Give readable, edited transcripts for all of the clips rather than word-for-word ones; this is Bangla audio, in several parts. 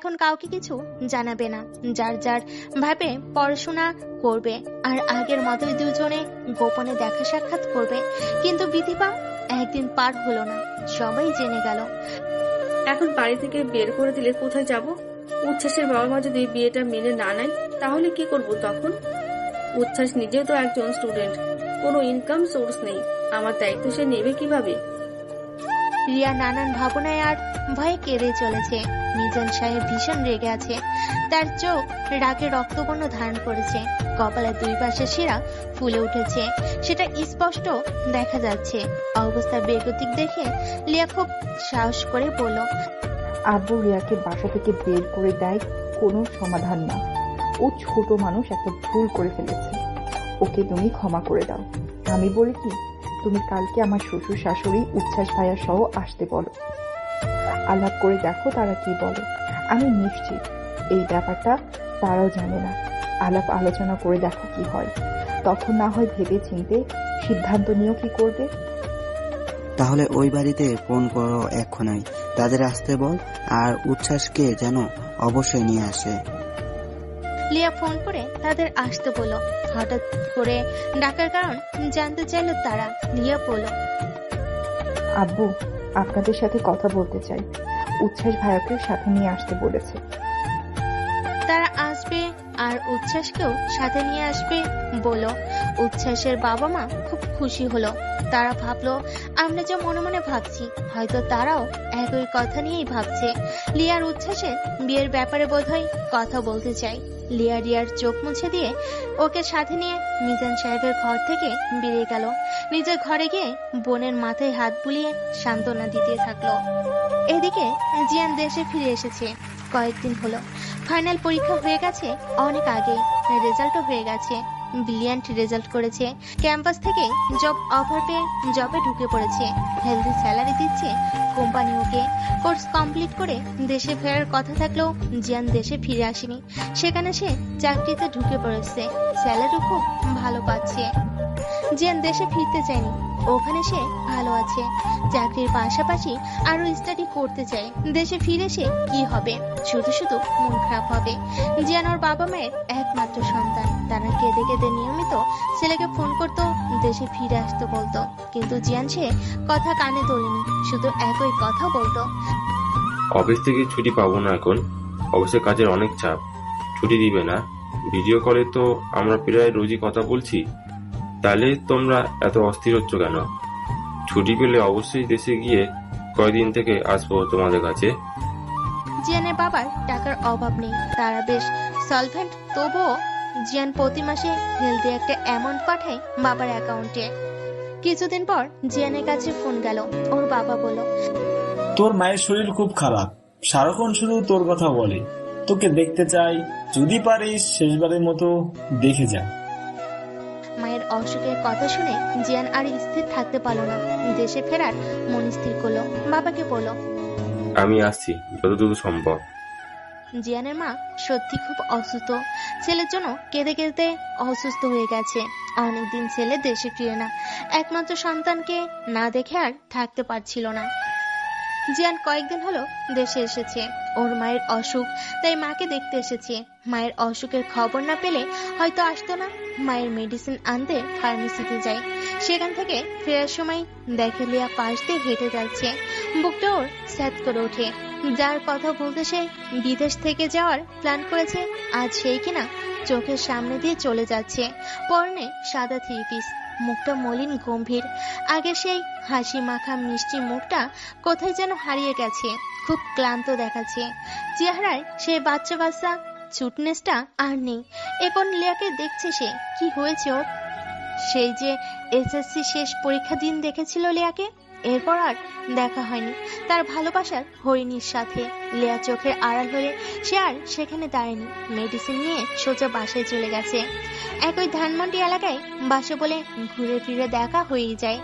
এখন কাউকে কিছু জানাবে না, যার যার ভাবে পড়াশোনা করবে, আর আগের মতোই দুজনে গোপনে দেখা সাক্ষাৎ করবে। কিন্তু বিধিবা একদিন পার হলো না, সবাই জেনে গেল। এখন বাড়ি থেকে বের করে দিলে কোথায় যাব? উচ্ছ্বাসের বাবা মা যদি বিয়েটা মেনে না নেয় তাহলে কি করব তখন? উচ্ছ্বাস নিজেও তো একজন স্টুডেন্ট, কোনো ইনকাম সোর্স নেই, আমার দায়িত্ব সে নেবে কিভাবে? রিয়া নানান ভাবনায় আর ভয়ে কেঁদে চলেছে। মিজান সাহেব ভীষণ রেগে আছে, তার চোখ রাগে রক্তবর্ণ ধারণ করেছে, কপালের দুই পাশে শিরা ফুলে উঠেছে, সেটা স্পষ্ট দেখা যাচ্ছে। অবস্থার বেগতিক দেখে লিয়া খুব সাহস করে বলল, আব্বু রিয়াকে বাসা থেকে বের করে দেয় কোনো সমাধান না। ও ছোট মানুষ, একটা ভুল করে ফেলেছে, ওকে তুমি ক্ষমা করে দাও। আমি বলি কি, তুমি কালকে আমার শ্বশুর শাশুড়ি উচ্ছ্বাস ভাইয়া সহ আসতে বলো, আলাপ করে দেখো তারা কি বলে। আমি নিশ্চিত এই ব্যাপারটা তারাও জানে না। আলাপ আলোচনা করে দেখো কি হয়, তখন না হয় ভেবে চিনতে সিদ্ধান্ত নিও কি করবে। তাহলে ওই বাড়িতে ফোন করো এক্ষুনি, তাদের আসতে বল, আর উচ্ছ্বাসকে যেন অবশ্যই নিয়ে আসে। লিয়া ফোন করে তাদের আসতে বলল। হঠাৎ করে ডাকার কারণ জানতে চাইল তারা। লিয়া বলল, আব্বু আপনাদের সাথে কথা বলতে চাই, উচ্ছ্বাস ভাইয়াকে সাথে নিয়ে আসতে বলেছে। তারা আসবে আর উচ্ছ্বাসকেও সাথে নিয়ে আসবে বলো। উচ্ছ্বাসের বাবা মা খুব খুশি হলো। তারা ভাবলো আমরা যা মনে মনে ভাবছি হয়তো তারাও একই কথা নিয়েই ভাবছে। লিয়ার উচ্ছ্বাসের বিয়ের ব্যাপারে বোধহয় কথা বলতে চাই। লিয়া রিয়ার চোখ মুছে দিয়ে ওকে সাথে নিয়ে মিজান সাহেবের ঘর থেকে বেরিয়ে গেল। নিজের ঘরে গিয়ে বোনের মাথায় হাত বুলিয়ে সান্ত্বনা দিতে থাকলো। এদিকে জিয়ান দেশে ফিরে এসেছে। কয়েকদিন হলো, ফাইনাল পরীক্ষা হয়ে গেছে অনেক আগে, রেজাল্টও হয়ে গেছে, ব্রিলিয়ান্ট রেজাল্ট করেছে। ক্যাম্পাস থেকে জব অফার পেয়ে জবে ঢুকে পড়েছে, হেলদি স্যালারি দিচ্ছে কোম্পানি ওকে। কোর্স কমপ্লিট করে দেশে ফেরার কথা থাকলেও জিয়ান দেশে ফিরে আসেনি, সেখানে সে চাকরিতে ঢুকে পড়েছে, স্যালারি খুব ভালো পাচ্ছে। জিয়ান দেশে ফিরতে চায়নি, ওখানে সে ভালো আছে, চাকরির পাশাপাশি আরো স্টাডি করতে চায়। দেশে ফিরে সে কি হবে, শুধু শুধু মন খারাপ হবে। জিয়ান ওর বাবা মায়ের একমাত্র সন্তান, তারা কেঁদে কেঁদে নিয়মিত ছেলেকে ফোন করতো, দেশে ফিরে আসতে বলতো, কিন্তু জিয়ান সে কথা কানে তোলেনি, শুধু একই কথা বলতো, অফিস থেকে ছুটি পাবো না এখন, অফিসের কাজের অনেক চাপ, ছুটি দিবে না। ভিডিও কলে তো আমরা প্রায় রোজই কথা বলছি, তাহলে তোমরা এত অস্থির হচ্ছ কেন? ছুটি পেলে অবশ্যই দেশে গিয়ে কয়দিন থেকে আসবো তোমাদের কাছে। জিয়ানের বাবার টাকার অভাব নেই, তারা বেশ সলভেন্ট, তবুও জিয়ান প্রতি মাসে হেলদি একটা অ্যামাউন্ট পাঠায় বাবার অ্যাকাউন্টে। কিছুদিন পর জিয়ানের কাছে ফোন গেল। ওর বাবা বলল, তোর মায়ের শরীর খুব খারাপ, সারাক্ষণ শুধু তোর কথা বলে, তোকে দেখতে চাই, যদি পারিস শেষবারের মতো দেখে যা। মায়ের অসুখের কথা শুনে জিয়ান আর স্থির থাকতে পারল না, দেশে ফেরার মন স্থির করলো। বাবাকে বলল, আমি আসছি যতদূর সম্ভব। জিয়ানের মা সত্যি খুব অসুস্থ, ছেলের জন্য কেঁদে কেঁদে অসুস্থ হয়ে গেছে। অনেকদিন ছেলে দেশে ফিরে না, একমাত্র সন্তানকে না দেখে আর থাকতে পারছিল না। জিয়ান কয়েকদিন হলো দেশে এসেছে, ওর মায়ের অসুখ, তাই মাকে দেখতে এসেছে। মায়ের অসুখের খবর না পেলে হয়তো আসতো না। মায়ের মেডিসিন আনতে ফার্মেসিতে যায়, সেখান থেকে ফেরার সময় দেখে লিয়া পাশ দিয়ে হেঁটে যাচ্ছে। বুকটা ওর স্যাদ করে ওঠে। যার কথা বলতে সে বিদেশ থেকে যাওয়ার প্ল্যান করেছে, আজ সেই কিনা চোখের সামনে দিয়ে চলে যাচ্ছে। পরনে সাদা থ্রি পিস, মুখটা মলিন গম্ভীর, আগে সেই হাসি মাখা মিষ্টি মুখটা কোথায় যেন হারিয়ে গেছে, খুব ক্লান্ত দেখাচ্ছে। চেহারায় সেই বাচ্চা বাচ্চা চুটনেসটা আর নেই। এখন লিয়াকে দেখছে সে, কি হয়েছে ওর? সেই যে এসএসসি শেষ পরীক্ষা দিন দেখেছিল লিয়াকে, এরপর আর দেখা হয়নি তার ভালোবাসার হরিণীর সাথে। লিয়া চোখের আড়াল হয়ে সে আর সেখানে দাঁড়ায়নি, মেডিসিন নিয়ে সোজা বাসায় চলে গেছে। একই ধানমন্ডি এলাকায় বাসে বলে ঘুরে ফিরে দেখা হয়েই যায়।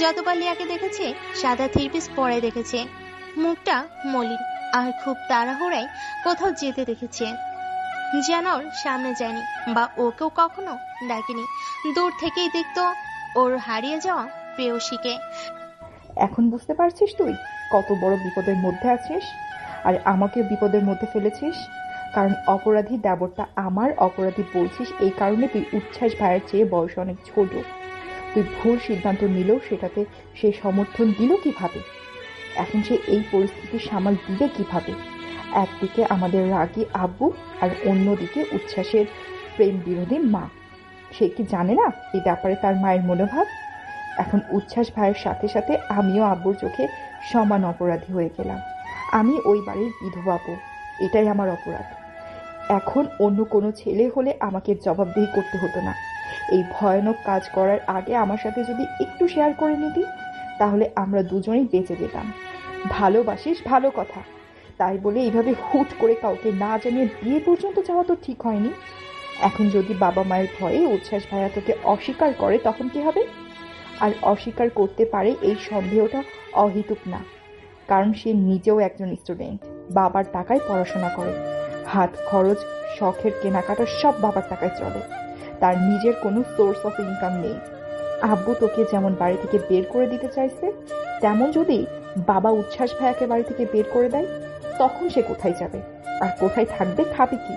যতবার লিয়াকে দেখেছে সাদা থ্রি পিস পরে দেখেছে, মুখটা মলিন, আর খুব তাড়াহুড়ায় কোথাও যেতে দেখেছে। যেন ওর সামনে যায়নি বা ওকেও কখনো ডাকেনি, দূর থেকেই দেখতো ওর হারিয়ে যাওয়া প্রেয়সীকে। এখন বুঝতে পারছিস তুই কত বড় বিপদের মধ্যে আছিস? আর আমাকে বিপদের মধ্যে ফেলেছিস, কারণ অপরাধী দেবরটা আমার অপরাধী বলছিস এই কারণে তুই উচ্ছ্বাস ভাইয়ের চেয়ে বয়স অনেক ছোট। তুই ভুল সিদ্ধান্ত নিলেও সেটাতে সে সমর্থন দিল কিভাবে? এখন সে এই পরিস্থিতি সামাল দিবে কিভাবে? একদিকে আমাদের রাগী আব্বু আর অন্যদিকে উচ্ছ্বাসের প্রেম বিরোধী মা। সে কি জানে না এই ব্যাপারে তার মায়ের মনোভাব? এখন উচ্ছ্বাস ভাইয়ের সাথে সাথে আমিও আব্বুর চোখে সমান অপরাধী হয়ে গেলাম। আমি ওই বাড়ির বিধবা বউ, এটাই আমার অপরাধ। এখন অন্য কোনো ছেলে হলে আমাকে জবাবদিহি করতে হতো না। এই ভয়ানক কাজ করার আগে আমার সাথে যদি একটু শেয়ার করে নিতি, তাহলে আমরা দুজনেই বেঁচে যেতাম। ভালোবাসিস ভালো কথা, তাই বলে এইভাবে হুট করে কাউকে না জানিয়ে বিয়ে পর্যন্ত যাওয়া তো ঠিক হয়নি। এখন যদি বাবা মায়ের ভয়ে উচ্ছ্বাস ভাইয়া তোকে অস্বীকার করে তখন কি হবে? আর অস্বীকার করতে পারে এই সন্দেহটা অহেতুক না, কারণ সে নিজেও একজন স্টুডেন্ট, বাবার টাকায় পড়াশোনা করে। হাত খরচ, শখের কেনাকাটা সব বাবার টাকায় চলে। তার নিজের কোনো সোর্স অফ ইনকাম নেই। আব্বু তোকে যেমন বাড়ি থেকে বের করে দিতে চাইছে, তেমন যদি বাবা উচ্ছ্বাস ভাইয়াকে বাড়ি থেকে বের করে দেয়, তখন সে কোথায় যাবে? আর কোথায় থাকবে? খাবে কি?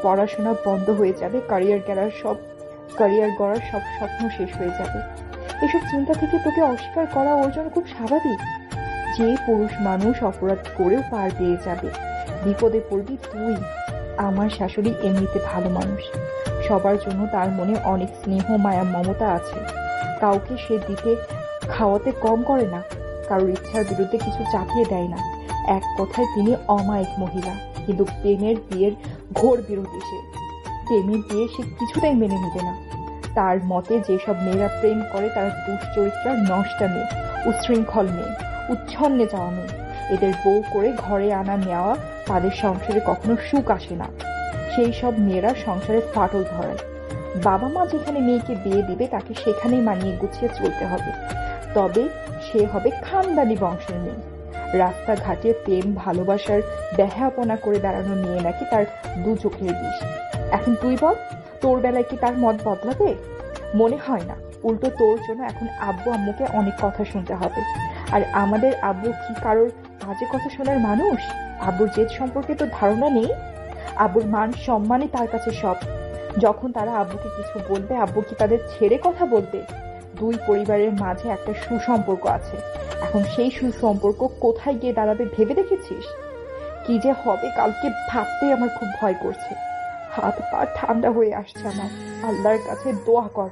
পড়াশোনা বন্ধ হয়ে যাবে, ক্যারিয়ার গড়ার সব স্বপ্ন শেষ হয়ে যাবে। এসব চিন্তা থেকে তোকে অস্বীকার করা ওর জন্য খুব স্বাভাবিক। যে পুরুষ মানুষ অপরাধ করেও পার পেয়ে যাবে, বিপদে পড়বি তুই। আমার শাশুড়ি এমনিতে ভালো মানুষ, সবার জন্য তার মনে অনেক স্নেহ মায়া মমতা আছে। কাউকে সে দিতে খাওয়াতে কম করে না, কারোর ইচ্ছার বিরুদ্ধে কিছু চাপিয়ে দেয় না। এক কথায় তিনি অমায়িক মহিলা, কিন্তু প্রেমের বিয়ের ঘোর বিরোধী সে। প্রেমের বিয়ে সে কিছুটাই মেনে নেবে না। তার মতে যেসব মেয়েরা প্রেম করে তারা দুশ্চরিত্রা, নষ্টা মেয়ে, উচ্ছৃঙ্খল মেয়ে, উচ্ছন্নে যাওয়া মেয়ে। এদের বউ করে ঘরে আনা নেওয়া তাদের সংসারে কখনো সুখ আসে না। সেই সব মেয়েরা সংসারে ফাটল ধরায়। বাবা মা যেখানে মেয়েকে বিয়ে দিবে তাকে সেখানেই মানিয়ে গুছিয়ে চলতে হবে, তবে সে হবে খানদানি বংশের মেয়ে। রাস্তাঘাটে প্রেম ভালোবাসার ব্যাহাপনা করে বেড়ানো মেয়ে নাকি তার দু চোখের বিষ। এখন তুই বল, তোর বেলায় কি তার মত বদলাবে? মনে হয় না। উল্টো তোর জন্য এখন আব্বু আম্মুকে অনেক কথা শুনতে হবে। আর আমাদের আব্বু কি কারোর বাজে কথা শোনার মানুষ? আব্বুর জেদ সম্পর্কে তো ধারণা নেই। আব্বুর মান সম্মানই তার কাছে সব। যখন তারা আব্বুকে কিছু বলবে, আব্বু কি তাদের ছেড়ে কথা বলবে? দুই পরিবারের মাঝে একটা সুসম্পর্ক আছে। এখন সেই সুসম্পর্ক কোথায় গিয়ে দাঁড়াবে ভেবে দেখেছিস? কি যে হবে কালকে ভাবতেই আমার খুব ভয় করছে। হাত পা ঠান্ডা হয়ে আসছে আমার। আল্লাহর কাছে দোয়া কর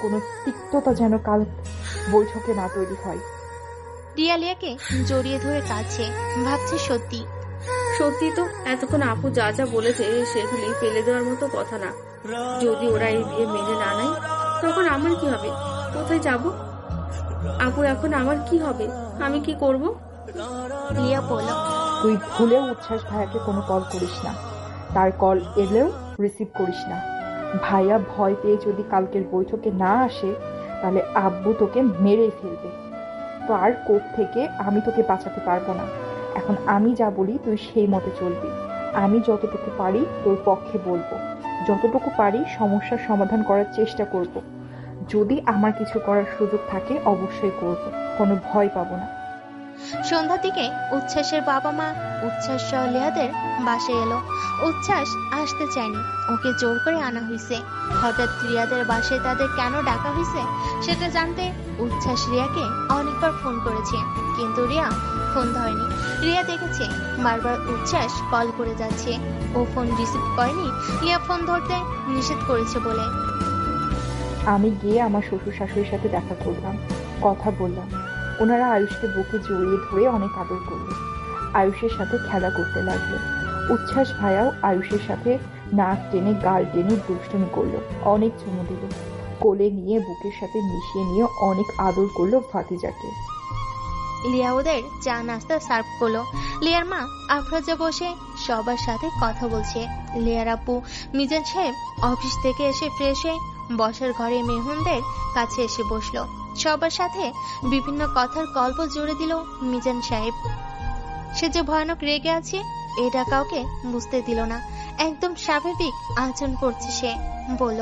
কোনো তিক্ততা যেন কাল বৈঠকে না তৈরি হয়। রিয়া লিয়াকে জড়িয়ে ধরে কাঁদছে, ভাবছে সত্যি সত্যি তো এতক্ষণ আপু যা যা বলেছে সেগুলি ফেলে দেওয়ার মতো কথা না। যদি ওরা এই বিয়ে মেনে না নেয় তখন আমার কি হবে? কোথায় যাব? আপু এখন আমার কি হবে? আমি কি করব? লিয়া বলল, তুই ভুলেও উচ্ছ্বাস ভাইয়াকে কোনো কল করিস না। তার কল এলেও রিসিভ করিস না। ভাইয়া ভয় পেয়ে যদি কালকের বৈঠকে না আসে, তাহলে আব্বু তোকে মেরেই ফেলবে। তার কোপ থেকে আমি তোকে বাঁচাতে পারবো না। এখন আমি যা বলি তুই সেই মতে চলবি। আমি যতটুকু পারি তোর পক্ষে বলবো, যতটুকু পারি সমস্যার সমাধান করার চেষ্টা করব। যদি আমার কিছু করার সুযোগ থাকে অবশ্যই করব, কোনো ভয় পাবো না। সন্ধ্যার দিকে উচ্ছ্বাসের বাবা মা উচ্ছ্বাস সহ লিয়াদের বাসায় এলো। উচ্ছ্বাস আসতে চায়নি, ওকে জোর করে আনা হয়েছে। হঠাৎ রিয়াদের বাসায় তাদের কেন ডাকা হয়েছে সেটা জানতে উচ্ছ্বাস রিয়াকে অনেকবার ফোন করেছে, কিন্তু রিয়া ফোন ধরেনি। রিয়া দেখেছে বারবার উচ্ছ্বাস কল করে যাচ্ছে, ও ফোন রিসিভ করেনি। রিয়া ফোন ধরতে নিষেধ করেছে বলে। আমি গিয়ে আমার শ্বশুর শাশুড়ির সাথে দেখা করলাম, কথা বললাম। ওনারা আয়ুষকে বুকে জড়িয়ে ধরে অনেক আদর করলো, আয়ুষের সাথে খেলা করতে লাগলো। উচ্ছ্বাস ভাইয়াও আয়ুষের সাথে নাক টেনে গাল টেনে দুষ্টুমি করলো, অনেক চুমু দিল, কোলে নিয়ে বুকের সাথে মিশিয়ে নিয়ে অনেক আদর করলো ভাতিজাকে। লিয়া ওদের চা নাস্তা সার্ভ করলো। লিয়ার মা আফরোজা বসে সবার সাথে কথা বলছে। লিয়ার আপু মিজান সাহেব অফিস থেকে এসে ফ্রেশ হয়ে বসার ঘরে মেহমানদের কাছে এসে বসলো। সবার সাথে বিভিন্ন কথার গল্প জুড়ে দিল মিজান সাহেব। সে যে ভয়ানক রেগে আছে এটা কাউকে বুঝতে দিল না, একদম স্বাভাবিক আচরণ করছে সে। বলল,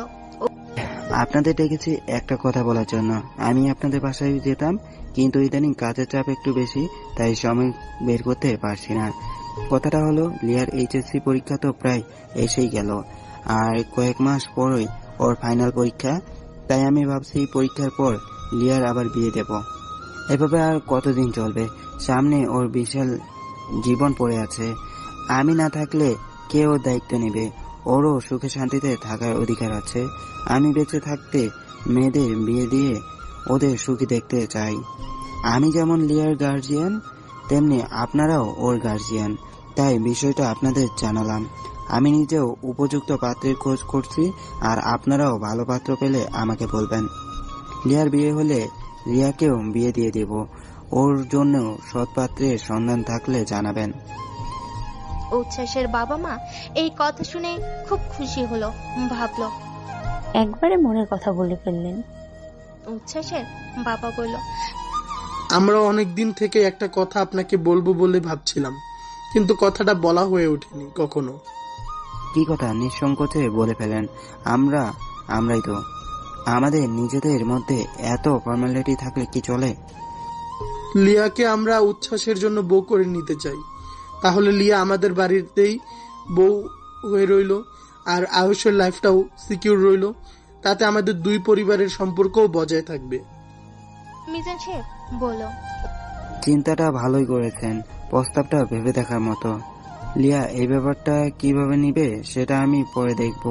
আপনাদের ডেকেছি একটা কথা বলার জন্য। আমি আপনাদের বাসায় যেতাম, কিন্তু ইদানিং কাজের চাপ একটু বেশি, তাই সময় বের করতে পারছি না। কথাটা হলো, লিয়ার এইচএসসি পরীক্ষা তো প্রায় এসেই গেল, আর কয়েক মাস পরই ওর ফাইনাল পরীক্ষা। তাই আমি ভাবছি পরীক্ষার পর লিয়ার আবার বিয়ে দেব। এভাবে আর কতদিন চলবে? সামনে ওর বিশাল জীবন পড়ে আছে। আমি না থাকলে কে ওর দায়িত্ব নেবে? ওরও সুখে শান্তিতে থাকার অধিকার আছে। আমি বেঁচে থাকতে মেয়েদের বিয়ে দিয়ে ওদের সুখী দেখতে চাই। আমি যেমন লিয়ার গার্জিয়ান, তেমনি আপনারাও ওর গার্জিয়ান। তাই বিষয়টা আপনাদের জানালাম। আমি নিজেও উপযুক্ত পাত্রের খোঁজ করছি, আর আপনারাও ভালো পাত্র পেলে আমাকে বলবেন। লিয়ার বিয়ে হলে রিয়াকেও বিয়ে দিয়ে দেব। ওর জন্য সৎ পাত্রের সন্ধান থাকলে জানাবেন। উচ্ছ্বাসের বাবা মা এই কথা শুনে খুব খুশি হলো। ভাবলো, একবারে মনের কথা বলে ফেললেন। উচ্ছ্বাসের বাবা বলল, আমরা অনেক দিন থেকে একটা কথা আপনাকে বলবো বলে ভাবছিলাম, কিন্তু কথাটা বলা হয়ে ওঠেনি কখনো। কি কথা? নিঃসংকোচে বলে ফেলেন। আমরাই তো। আমাদের নিজেদের মধ্যে এত ফর্মালিটি থাকলে কি চলে? লিয়াকে আমরা উচ্ছ্বাসের জন্য বউ করে নিতে চাই। তাহলে লিয়া আমাদের বাড়িতেই বউ হয়ে রইল, আর আয়ুষের লাইফটাও সিকিউর রইল। তাতে আমাদের দুই পরিবারের সম্পর্কও বজায় থাকবে। মিজান সাহেব বলল, চিন্তাটা ভালোই করেছেন, প্রস্তাবটা ভেবে দেখার মতো। লিয়া এই ব্যাপারটা কিভাবে নিবে সেটা আমি পরে দেখব।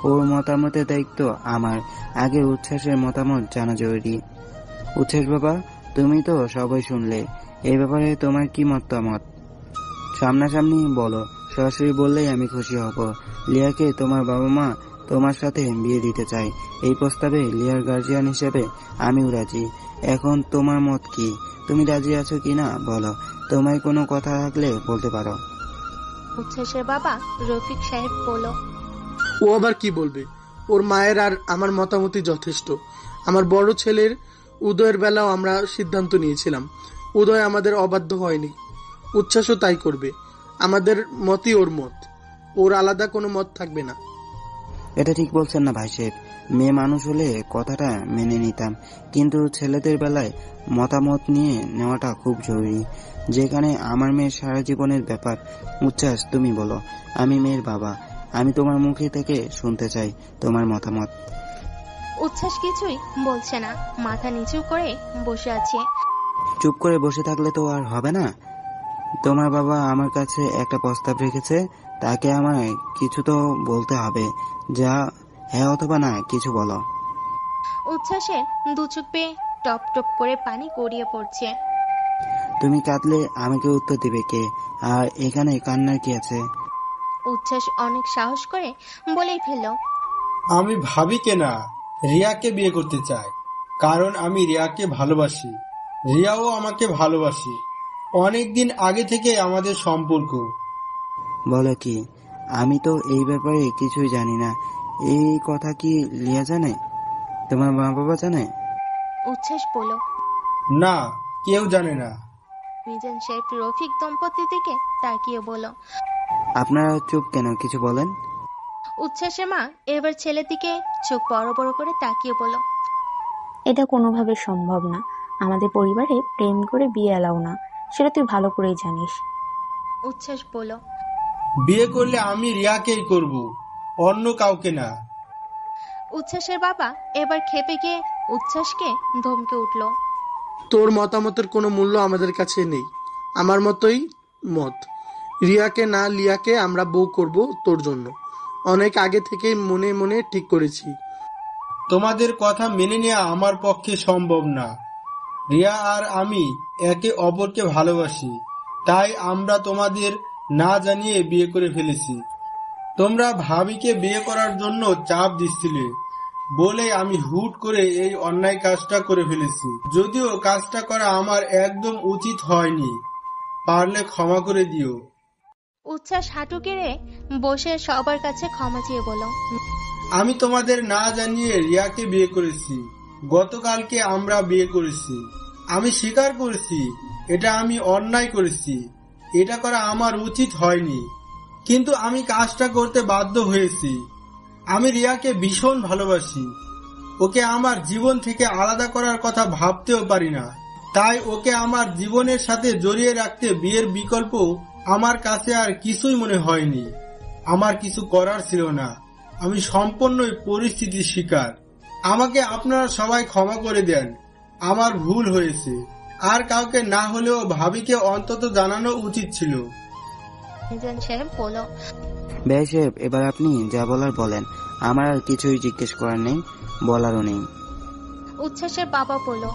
ওর মতামতের দায়িত্ব আমার। আগে উচ্ছ্বাসের মতামত জানা জরুরি। উচ্ছ্বাস বাবা, তুমি তো সবাই শুনলে, এই ব্যাপারে তোমার কি মতামত? সামনাসামনি বলো। সরাসরি বললেই আমি খুশি হব। লিয়াকে তোমার বাবা মা তোমার সাথে বিয়ে দিতে চাই। এই প্রস্তাবে লিয়ার গার্জিয়ান হিসেবে আমিও রাজি। এখন তোমার মত কি? তুমি রাজি আছো কিনা বলো। তোমার কোনো কথা থাকলে বলতে পারো। উচ্ছ্বাসের বাবা রফিক সাহেব বলল, ও আবার কি বলবে? ওর মায়ের আর আমার মতামতই যথেষ্ট। আমার বড় ছেলের উদয়ের বেলাও আমরা সিদ্ধান্ত নিয়েছিলাম। উদয় আমাদের অবাধ্য হয়নি। উচ্ছ্বাসও তাই করবে। আমাদের মতই ওর মত, ওর আলাদা কোনো মত থাকবে না। এটা ঠিক বলছেন না ভাই সাহেব। মেয়ে মানুষ হলে কথাটা মেনে নিতাম, কিন্তু ছেলেদের বেলায় মতামত নিয়ে নেওয়াটা খুব জরুরি। যেখানে আমার মেয়ের সারা জীবনের ব্যাপার। উচ্ছ্বাস, তুমি বলো। আমি মেয়ের বাবা, আমি তোমার মুখে থেকে শুনতে চাই তোমার মতামত। উচ্ছ্বাস কিছুই বলছে না, মাথা নিচু করে বসে আছে। চুপ করে বসে থাকলে তো আর হবে না। তোমার বাবা আমার কাছে একটা প্রস্তাব রেখেছে, তাকে আমায় কিছু তো বলতে হবে। যা হ্যাঁ অথবা না কিছু বলো। উচ্ছ্বাসের দু চোখ বেয়ে টপ টপ করে পানি গড়িয়ে পড়ছে। তুমি কাঁদলে আমাকে উত্তর দিবে কে? আর এখানে কান্নার কি আছে? উচ্ছ্বাস অনেক সাহস করে বলেই ফেলল, আমি ভাবিকে না, রিয়াকে বিয়ে করতে চাই। কারণ আমি রিয়াকে ভালোবাসি, রিয়াও আমাকে ভালোবাসি। অনেকদিন আগে থেকে আমাদের সম্পর্ক। বলো কি? আমি তো এই ব্যাপারে কিছুই জানি না। এই কথা কি লিয়া জানে? তোমার মা বাবা জানে? উচ্ছ্বাস বলল, না, কেউ জানে না। মিজান সাহেব রফিক দম্পতির দিকে তাকিয়ে বলল, আপনারা চুপ কেন? কিছু বলেন। উচ্ছ্বাসের মা এবার ছেলের দিকে চোখ বড় বড় করে তাকিয়ে বলল, এটা কোনোভাবে সম্ভব না। আমাদের পরিবারে প্রেম করে বিয়ে এলাও না, সেটা তুই ভালো করেই জানিস। উচ্ছ্বাস বলল, বিয়ে করলে আমি রিয়াকেই করব, অন্য কাউকে না। উচ্ছ্বাসের বাবা এবার খেপে গিয়ে উচ্ছ্বাসকে ধমকে উঠল, তোর মতামতের কোনো মূল্য আমাদের কাছে নেই। আমার মতোই মত। রিয়াকে না লিয়াকে আমরা বউ করব তোর জন্য। অনেক আগে থেকেই মনে মনে ঠিক করেছি। তোমাদের কথা মেনে নেওয়া আমার পক্ষে সম্ভব না। রিয়া আর আমি একে অপরকে ভালোবাসি, তাই আমরা তোমাদের না জানিয়ে বিয়ে করে ফেলেছি। তোমরা ভাবিকে বিয়ে করার জন্য চাপ দিচ্ছিলে বলে আমি হুট করে এই অন্যায় কাজটা করে ফেলেছি। যদিও কাজটা করা আমার একদম উচিত হয়নি, পারলে ক্ষমা করে দিও। উচ্ছ্বাস হাঁটু গেড়ে বসে সবার কাছে ক্ষমা চেয়ে বলল, আমি তোমাদের না জানিয়ে রিয়াকে বিয়ে করেছি। গতকালকে আমরা বিয়ে করেছি। আমি স্বীকার করেছি এটা আমি অন্যায় করেছি, এটা করা আমার উচিত হয়নি, কিন্তু আমি কাজটা করতে বাধ্য হয়েছি। আমি রিয়াকে ভীষণ ভালোবাসি। ওকে আমার জীবন থেকে আলাদা করার কথা ভাবতেও পারি না। তাই ওকে আমার জীবনের সাথে জড়িয়ে রাখতে বিয়ের বিকল্প আমার কাছে আর কিছুই মনে হয়নি। আমার কিছু করার ছিল না। আমি সম্পূর্ণই পরিস্থিতির শিকার। আমাকে আপনারা সবাই ক্ষমা করে দেন। আমার ভুল হয়েছে। আর কাউকে না হলেও ভাবিকে অন্তত জানানো উচিত ছিল। মিজান সাহেব বলল, ভাই সাহেব, এবার আপনি যা বলার বলেন। আমার আর কিছুই জিজ্ঞেস করার নেই, বলারও নেই। উচ্ছ্বাসের বাবা বলল,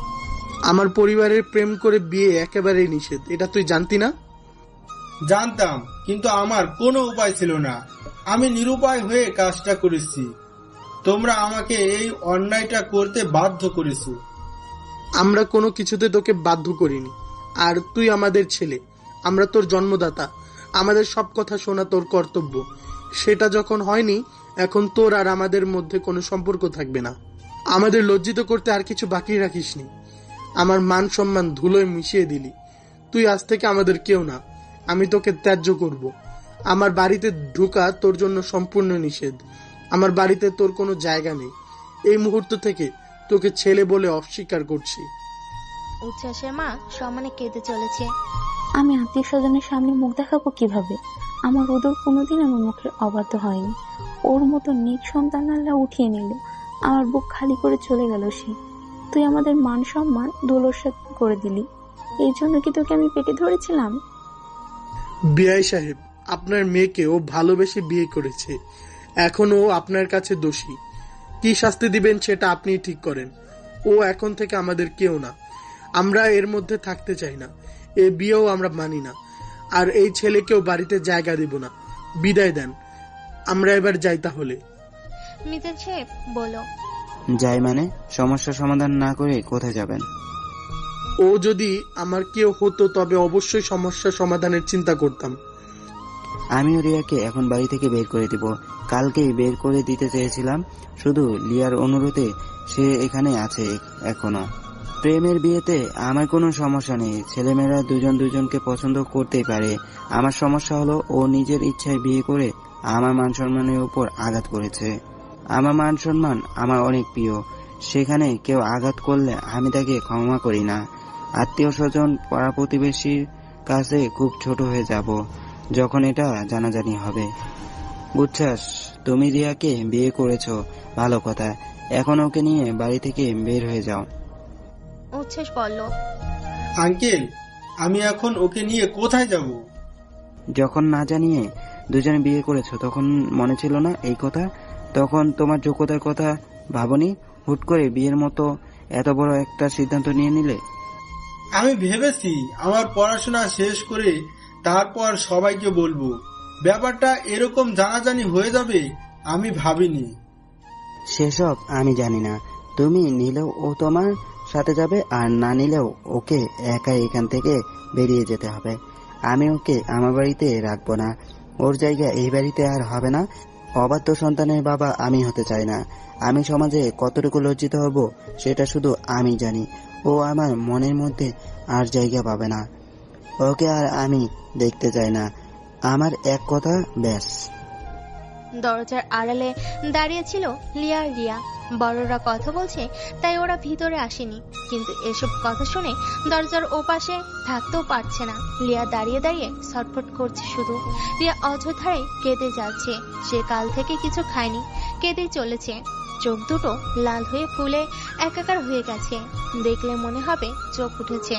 আমার পরিবারের প্রেম করে বিয়ে একেবারেই নিষেধ, এটা তুই জানতি না? জানতাম, কিন্তু আমার কোনো উপায় ছিল না। আমি নিরুপায় হয়ে কাজটা করেছি। তোমরা আমাকে এই অন্যায়টা করতে বাধ্য করেছো। আমরা কোনো কিছুতে তোকে বাধ্য করিনি। আর তুই আমাদের ছেলে, আমরা তোর জন্মদাতা। আমাদের সব কথা শোনা তোর কর্তব্য। সেটা যখন হয়নি, এখন তোর আর আমাদের মধ্যে কোনো সম্পর্ক থাকবে না। আমাদের লজ্জিত করতে আর কিছু বাকি রাখিসনি। আমার মান সম্মান ধুলোয় মিশিয়ে দিলি। তুই আজ থেকে আমাদের কেউ না। আমি তোকে ত্যায্য করব। আমার বাড়িতে ঢোকা তোর জন্য সম্পূর্ণ নিষেধ। আমার বাড়িতে তোর কোনো জায়গা নেই। এই মুহূর্ত থেকে তোকে ছেলে বলে অস্বীকার করছি। উচ্ছ্বাসের মা সমানে কেঁদে চলেছে। আমি আত্মীয় স্বজনের সামনে মুখ দেখাবো কিভাবে? আমার উদর কোনোদিন আমার মুখের অবাধ্য হয়নি। ওর মতো নিজ সন্তান আল্লাহ উঠিয়ে নিল, আমার বুক খালি করে চলে গেল সে। তুই আমাদের মান সম্মান ধুলোসাৎ করে দিলি। এই জন্য কি তোকে আমি পেটে ধরেছিলাম? বিআই সাহেব, আপনার মেয়েকে ও ভালোবেসে বিয়ে করেছে। এখন ও আপনার কাছে দোষী। কি শাস্তি দিবেন সেটা আপনি ঠিক করেন। ও এখন থেকে আমাদের কেউ না। আমরা এর মধ্যে থাকতে চাই না। এ বিয়েও আমরা মানি না। আর এই ছেলেকেও বাড়িতে জায়গা দিব না। বিদায় দেন, আমরা এবার যাই তাহলে। মিজান সাহেব বলল, যাই মানে? সমস্যা সমাধান না করে কোথায় যাবেন? ও যদি আমার কেউ হতো তবে অবশ্যই সমস্যা সমাধানের চিন্তা করতাম। আমিও রিয়াকে এখন বাড়ি থেকে বের করে দিব। কালকেই বের করে দিতে চেয়েছিলাম, শুধু লিয়ার অনুরোধে সে এখানে আছে এখনো। প্রেমের বিয়েতে আমার কোনো সমস্যা নেই। ছেলেমেয়েরা দুজন দুজনকে পছন্দ করতেই পারে। আমার সমস্যা হলো ও নিজের ইচ্ছায় বিয়ে করে আমার মান সম্মানের উপর আঘাত করেছে। আমার মান সম্মান আমার অনেক প্রিয়। সেখানে কেউ আঘাত করলে আমি তাকে ক্ষমা করি না। আত্মীয় স্বজন, পাড়া প্রতিবেশীর কাছে খুব ছোট হয়ে যাব যখন এটা জানাজানি হবে। উচ্ছ্বাস, তুমি রিয়াকে বিয়ে করেছো, ভালো কথা। এখন ওকে নিয়ে বাড়ি থেকে বের হয়ে যাও। উচ্ছ্বাস বলল, আঙ্কেল, আমি এখন ওকে নিয়ে কোথায় যাব? যখন না জানিয়ে দুজনে বিয়ে করেছো তখন মনে ছিল না এই কথা? তখন তোমার যোগ্যতার কথা ভাবনি? হুট করে বিয়ের মতো এত বড় একটা সিদ্ধান্ত নিয়ে নিলে। আমি ভেবেছি আমার পড়াশোনা শেষ করে তারপর সবাইকে বলবো। ব্যাপারটা এরকম জানাজানি হয়ে যাবে আমি ভাবিনি। সেসব আমি জানি না। তুমি নিলেও ও তোমার সাথে যাবে, আর না নিলেও ওকে একা এখান থেকে বেরিয়ে যেতে হবে। আমি ওকে আমার বাড়িতে রাখবো না। ওর জায়গা এই বাড়িতে আর হবে না। অবাধ্য সন্তানের বাবা আমি হতে চাই না। আমি সমাজে কতটুকু লজ্জিত হব সেটা শুধু আমি জানি। ও আমার মনের মধ্যে আর জায়গা পাবে না। ওকে আর আমি দেখতে চাই না। আমার এক কথা, ব্যাস। দরজার আড়ালে দাঁড়িয়ে ছিল লিয়া আর রিয়া। বড়রা কথা বলছে তাই ওরা ভিতরে আসেনি, কিন্তু এসব কথা শুনে দরজার ওপাশে থাকতেও পারছে না। লিয়া দাঁড়িয়ে দাঁড়িয়ে ছটফট করছে শুধু। রিয়া অযথায় কেঁদে যাচ্ছে। সে কাল থেকে কিছু খায়নি, কেঁদেই চলেছে। চোখ দুটো লাল হয়ে ফুলে একাকার হয়ে গেছে। দেখলে মনে হবে চোখ উঠেছে।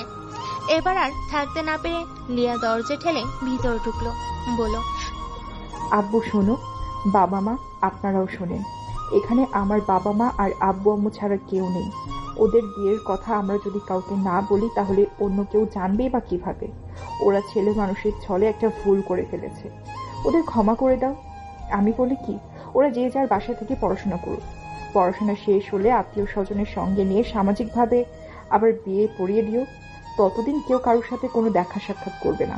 এবার আর থাকতে না পেরে লিয়া দরজা ঠেলে ভিতরে ঢুকলো। বলল, আব্বু শোনো, বাবা মা আপনারাও শোনেন। এখানে আমার বাবা মা আর আব্বু আম্মু ছাড়া কেউ নেই। ওদের বিয়ের কথা আমরা যদি কাউকে না বলি তাহলে অন্য কেউ জানবেই বা কিভাবে? ওরা ছেলে মানুষের ছলে একটা ভুল করে ফেলেছে। ওদের ক্ষমা করে দাও। আমি বলি কি, ওরা যে যার বাসা থেকে পড়াশোনা করুক। পড়াশোনা শেষ হলে আত্মীয় স্বজনের সঙ্গে নিয়ে সামাজিকভাবে আবার বিয়ে পড়িয়ে দিও। ততদিন কেউ কারোর সাথে কোনো দেখা সাক্ষাৎ করবে না।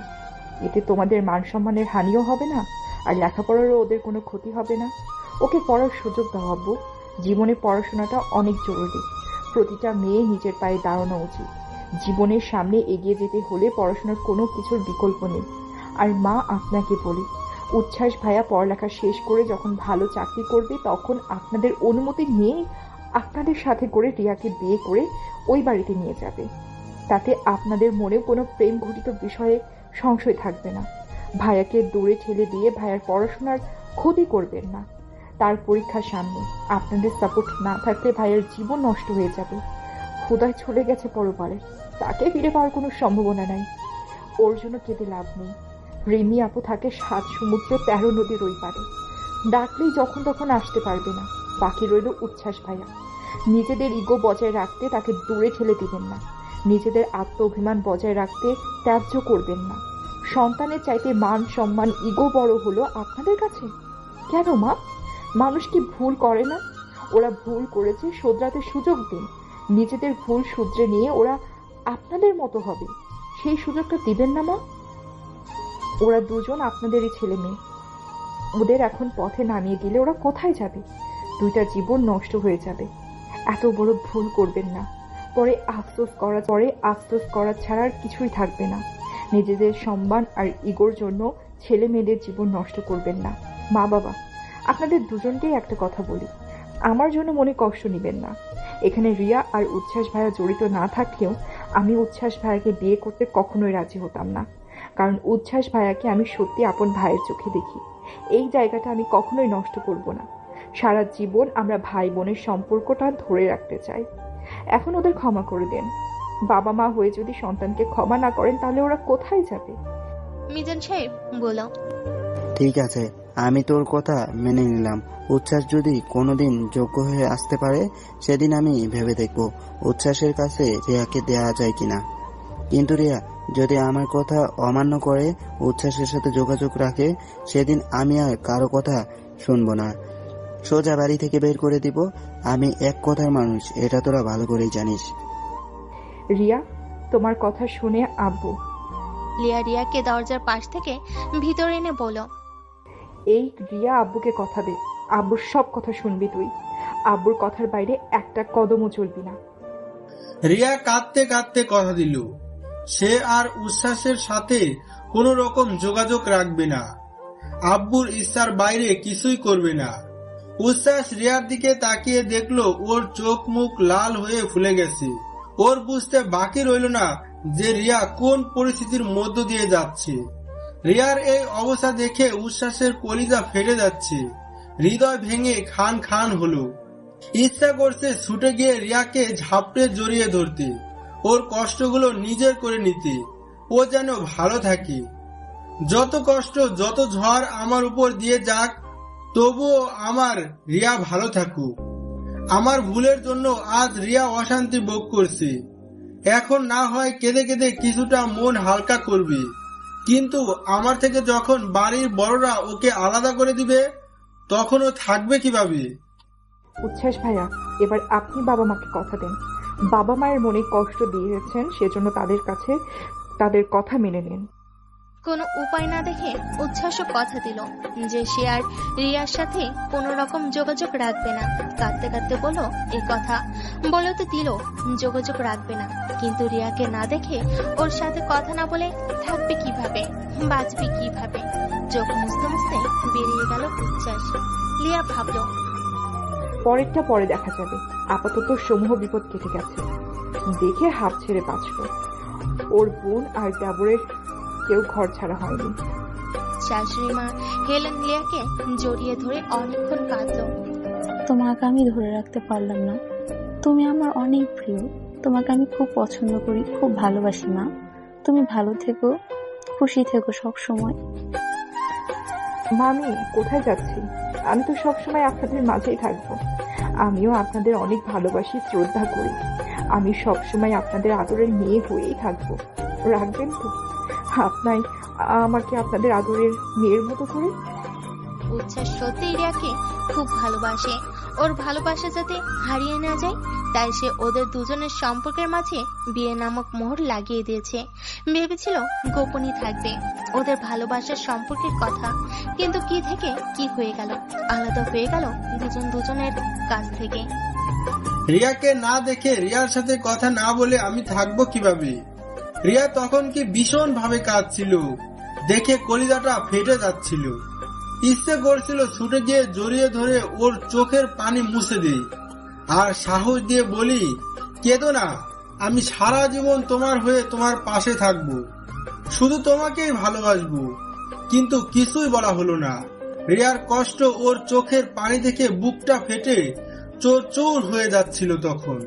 এতে তোমাদের মান সম্মানের হানিও হবে না, আর লেখাপড়ারও ওদের কোনো ক্ষতি হবে না। ওকে পড়ার সুযোগ দাও আব্বু। জীবনে পড়াশোনাটা অনেক জরুরি। প্রতিটা মেয়ে নিজের পায়ে দাঁড়ানো উচিত। জীবনের সামনে এগিয়ে যেতে হলে পড়াশোনার কোনো কিছুর বিকল্প নেই। আর মা, আপনাকে বলি, উচ্ছ্বাস ভাইয়া পড়ালেখা শেষ করে যখন ভালো চাকরি করবে তখন আপনাদের অনুমতি নিয়ে আপনাদের সাথে করে রিয়াকে বিয়ে করে ওই বাড়িতে নিয়ে যাবে। তাতে আপনাদের মনেও কোনো প্রেম ঘটিত বিষয়ে সংশয় থাকবে না। ভাইয়াকে দূরে ঠেলে দিয়ে ভাইয়ার পড়াশোনার ক্ষতি করবেন না। তার পরীক্ষার সামনে আপনাদের সাপোর্ট না থাকলে ভাইয়ের জীবন নষ্ট হয়ে যাবে। খুদায় চলে গেছে পরপারে, তাকে ফিরে পাওয়ার কোনো সম্ভাবনা নাই। ওর জন্য কেঁদে লাভ নেই। রিমি আপু থাকে 7 সমুদ্র 13 নদীর ওই পারে, ডাকলেই যখন তখন আসতে পারবে না। বাকি রইল উচ্ছ্বাস ভাইয়া। নিজেদের ইগো বজায় রাখতে তাকে দূরে ঠেলে দিবেন না, নিজেদের আত্ম অভিমান বজায় রাখতে ত্যায্য করবেন না। সন্তানের চাইতে মান সম্মান ইগো বড় হলো আপনাদের কাছে? কেন মা? মানুষ কি ভুল করে না? ওরা ভুল করেছে, শোধরাতে সুযোগ দিন। নিজেদের ভুল শুধরে নিয়ে ওরা আপনাদের মতো হবে, সেই সুযোগটা দিবেন না মা? ওরা দুজন আপনাদেরই ছেলে মেয়ে, ওদের এখন পথে নামিয়ে দিলে ওরা কোথায় যাবে? 2টা জীবন নষ্ট হয়ে যাবে। এত বড় ভুল করবেন না, পরে আফসোস করা ছাড়া আর কিছুই থাকবে না। নিজেদের সম্মান আর ইগোর জন্য ছেলে মেয়েদের জীবন নষ্ট করবেন না। মা বাবা, আপনাদের দুজনকেই একটা কথা বলি, আমার জন্য মনে কষ্ট নেবেন না। এখানে রিয়া আর উচ্ছ্বাস ভাইয়া জড়িত না থাকলেও আমি উচ্ছ্বাস ভাইয়াকে বিয়ে করতে কখনোই রাজি হতাম না, কারণ উচ্ছ্বাস ভাইয়াকে আমি সত্যি আপন ভাইয়ের চোখে দেখি। এই জায়গাটা আমি কখনোই নষ্ট করব না। সারা জীবন আমরা ভাই বোনের সম্পর্কটা ধরে রাখতে চাই। এখন ওদের ক্ষমা করে দেন। বাবা মা হয়ে যদি সন্তানকে ক্ষমা না করেন তাহলে ওরা কোথায় যাবে? মিজান সাহেব বলো। ঠিক আছে, আমি তোর কথা মেনে নিলাম। উচ্ছ্বাস যদি কোনোদিন যোগ্য হয়ে আসতে পারে সেদিন আমি ভেবে দেখব উচ্ছ্বাসের কাছে রিয়াকে দেয়া যায় কিনা। কিন্তু রিয়া যদি আমার কথা অমান্য করে উচ্ছ্বাসের সাথে যোগাযোগ রাখে সেদিন আমি আর কারো কথা শুনবো না, সোজা বাড়ি থেকে বের করে দিব। আমি এক কথার মানুষ, এটা তোরা ভালো করেই জানিস। রিয়া, তোমার কথা শুনে আব্বু। লিয়া রিয়াকে দরজার পাশ থেকে ভিতরে এনে বলো, এই রিয়া আব্বুকে কথা দে, আব্বুর সব কথা শুনবি তুই। আব্বুর কথার বাইরে একটা কদমও চলবি না। রিয়া কাঁদতে কাঁদতে কথা দিল সে আর উচ্ছ্বাসের সাথে কোনো রকম যোগাযোগ রাখবে না, আব্বুর ইচ্ছার বাইরে কিছুই করবে না। উচ্ছ্বাস রিয়ার দিকে তাকিয়ে দেখলো ওর চোখ মুখ লাল হয়ে ফুলে গেছে। ওর বুঝতে বাকি রইল না যে রিয়া কোন পরিস্থিতির মধ্য দিয়ে যাচ্ছে। রিয়ার এই অবস্থা দেখে উচ্ছ্বাসের কলিজা ফেটে যাচ্ছে, হৃদয় ভেঙে খান খান হলো। ইচ্ছা করছে ছুটে গিয়ে রিয়াকে ঝাপটে জড়িয়ে ধরতে, ওর কষ্টগুলো নিজের করে নিতে, ও যেন ভালো থাকে। যত কষ্ট যত ঝড় আমার উপর দিয়ে যাক, তবুও আমার রিয়া ভালো থাকুক। আমার ভুলের জন্য আজ রিয়া অশান্তি ভোগ করছে। এখন না হয় কেঁদে কেঁদে কিছুটা মন হালকা করবে, কিন্তু আমার থেকে যখন বাড়ির বড়রা ওকে আলাদা করে দিবে তখন ও থাকবে কিভাবে? উচ্ছ্বাস ভাইয়া, এবার আপনি বাবা মাকে কথা দেন। বাবা মায়ের মনে কষ্ট দিয়েছেন, সেজন্য তাদের কাছে তাদের কথা মেনে নিন। কোনো উপায় না দেখে উচ্ছ্বাসও কথা দিল যে সে আর রিয়ার সাথে কোনো রকম যোগাযোগ রাখবে না। কাঁদতে কাঁদতে বলো এই কথা, বলো তো দিল যোগাযোগ রাখবে না, কিন্তু রিয়াকে না দেখে ওর সাথে কথা না বলে থাকবে কিভাবে, বাঁচবে কিভাবে? চোখ মুছতে মুছতে বেরিয়ে গেল উচ্ছ্বাস। লিয়া ভাবলো পরেরটা পরে দেখা যাবে, আপাতত সমূহ বিপদ কেটে গেছে, দেখে হাত ছেড়ে বাঁচব। ওর বোন আর দেবরের কেউ ঘর ছাড়া হয়নি। শাশুড়ি মা হেলেন লিয়াকে জড়িয়ে ধরে অনেকক্ষণ কাঁদলো। তোমাকে আমি ধরে রাখতে পারলাম না, তুমি আমার অনেক প্রিয়, তোমাকে আমি খুব পছন্দ করি, খুব ভালোবাসি মা। তুমি ভালো থেকো, খুশি থেকো সব সময়। মা, আমি কোথায় যাচ্ছি? আমি তো সবসময় আপনাদের মাঝেই থাকবো। আমিও আপনাদের অনেক ভালোবাসি, শ্রদ্ধা করি। আমি সবসময় আপনাদের আদরের মেয়ে হয়েই থাকবো। রাখবেন তো আপনাই আমাকে আপনাদের আদরের মেয়ের মতো করে? উচ্ছ্বাস সত্যি রিয়াকে খুব ভালোবাসে, ওর ভালোবাসা যাতে হারিয়ে না যায় তাই সে ওদের দুজনের সম্পর্কের মাঝে বিয়ে নামক মোহর লাগিয়ে দিয়েছে। ভেবেছিল গোপনই থাকবে ওদের ভালোবাসার সম্পর্কের কথা, কিন্তু কি থেকে কি হয়ে গেল, আলাদা হয়ে গেল দুজন দুজনের কাছ থেকে। রিয়াকে না দেখে রিয়ার সাথে কথা না বলে আমি থাকবো কিভাবে? রিয়া তখন কি ভীষণ ভাবে কাঁদছিল, দেখে কলিজাটা ফেটে যাচ্ছিল। ইচ্ছে করছিল ছুটে গিয়ে জড়িয়ে ধরে ওর চোখের পানি মুছে দিই আর সাহস দিয়ে বলি, কেঁদো না, আমি সারা জীবন তোমার হয়ে তোমার পাশে থাকবো, শুধু তোমাকেই ভালোবাসবো। কিন্তু কিছুই বলা হলো না। রিয়ার কষ্ট ওর চোখের পানি দেখে বুকটা ফেটে চোর হয়ে যাচ্ছিল তখন।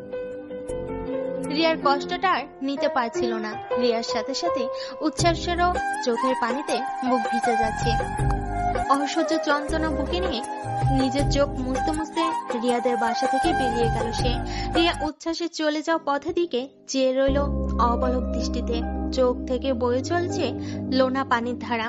রিয়ার কষ্টটা আর নিতে পারছিল না। রিয়ার সাথে সাথে উচ্ছ্বাসেরও চোখের পানিতে মুখ ভিজে যাচ্ছে। অসহ্য যন্ত্রণা বুকে নিয়ে নিজের চোখ মুছতে মুছতে রিয়াদের বাসা থেকে বেরিয়ে গেল সে। রিয়া উচ্ছ্বাসে চলে যাওয়া পথের দিকে চেয়ে রইল অবলক দৃষ্টিতে। চোখ থেকে বয়ে চলছে লোনা পানির ধারা।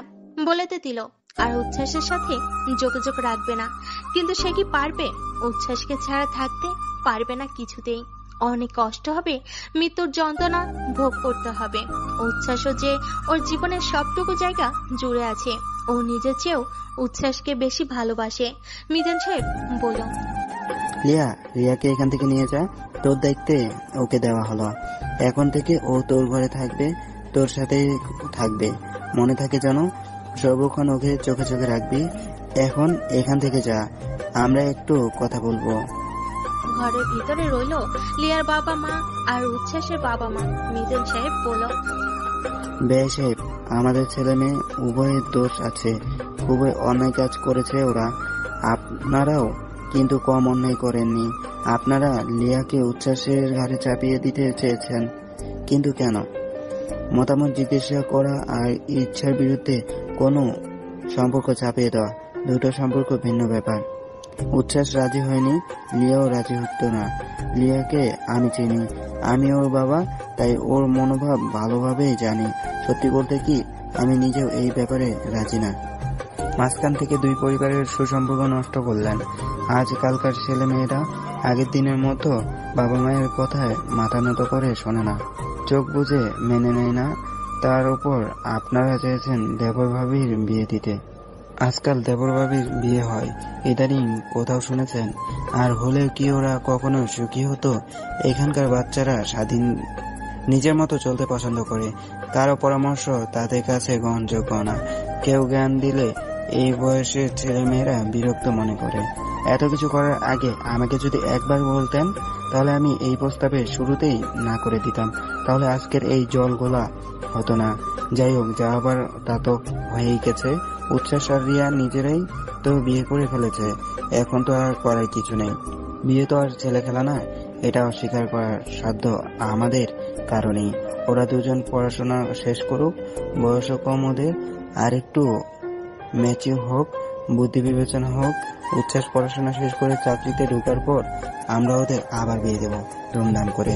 বলেতে দিল আর উচ্ছ্বাসের সাথে যোগাযোগ রাখবে না, কিন্তু সে কি পারবে? উচ্ছ্বাসকে ছাড়া থাকতে পারবে না কিছুতেই। অনেক কষ্ট হবে, মৃত্যুর যন্ত্রণা ভোগ করতে হবে। উচ্ছ্বাসও যে ওর জীবনের সবটুকু জায়গা জুড়ে আছে। ও নিজের চেয়েও উচ্ছ্বাসকে বেশি ভালোবাসে। মিজান সাহেব বলল, রিয়াকে এখান থেকে নিয়ে যা, তোর দায়িত্বে ওকে দেওয়া হলো। এখন থেকে ও তোর ঘরে থাকবে, তোর সাথে থাকবে। মনে থাকে যেন সর্বক্ষণ ওকে চোখে চোখে রাখবি। এখন এখান থেকে যা, আমরা একটু কথা বলবো। ঘরের ভিতরে রইল লিয়ার বাবা মা আর উচ্ছ্বাসের বাবা মা। মিজান সাহেব বলল, বেশ সাহেব, আমাদের ছেলে মেয়ে উভয়ের দোষ আছে। খুবই অন্যায় কাজ করেছে ওরা। আপনারাও কিন্তু কম অন্যায় করেননি। আপনারা লিয়াকে উচ্ছ্বাসের ঘাড়ে চাপিয়ে দিতে চেয়েছেন, কিন্তু কেন? মতামত জিজ্ঞাসা করা আর ইচ্ছার বিরুদ্ধে কোনো সম্পর্ক চাপিয়ে দেওয়া দুটো সম্পর্ক ভিন্ন ব্যাপার। উচ্ছ্বাস রাজি হয়নি, লিয়াও রাজি হতো না। লিয়াকে আমি চিনি, আমি ওর বাবা, তাই ওর মনোভাব ভালোভাবেই জানি। সত্যি বলতে কি, আমি নিজেও এই ব্যাপারে রাজি না। মাঝখান থেকে দুই পরিবারের সুসম্পর্ক নষ্ট করলেন। আজকালকার ছেলে মেয়েরা আগের দিনের মতো বাবা মায়ের কথায় মাথা নত করে শোনে না, চোখ বুঝে মেনে নেয় না। তার উপর আপনারা চেয়েছেন দেবর ভাবির বিয়ে দিতে। আজকাল দেবর ভাবির বিয়ে হয়, ইদানিং কোথাও শুনেছেন? আর হলেও কি ওরা কখনো সুখী হতো? এখানকার বাচ্চারা স্বাধীন নিজের মতো চলতে পছন্দ করে। কারো পরামর্শ তাদের কাছে গ্রহণযোগ্য না। কেউ জ্ঞান দিলে এই বয়সের ছেলে মেয়েরা বিরক্ত মনে করে। এত কিছু করার আগে আমাকে যদি একবার বলতেন, তাহলে আমি এই প্রস্তাবে শুরুতেই না করে দিতাম। তাহলে আজকের এই জল গোলা হতো না। যাই হোক, যা আবার তা তো হয়েই গেছে। উচ্ছ্বাস আর রিয়া নিজেরাই তো বিয়ে করে ফেলেছে, এখন তো আর করার কিছু নেই। বিয়ে তো আর ছেলে খেলা না, এটা অস্বীকার করার সাধ্য আমাদের কারণেই। ওরা দুজন পড়াশোনা শেষ করুক, বয়সও কম ওদের, আর একটু ম্যাচিউর হোক, বুদ্ধি বিবেচনা হোক। উচ্ছ্বাস পড়াশোনা শেষ করে চাকরিতে ঢোকার পর আমরা ওদের আবার বিয়ে দেব ধুমধাম করে।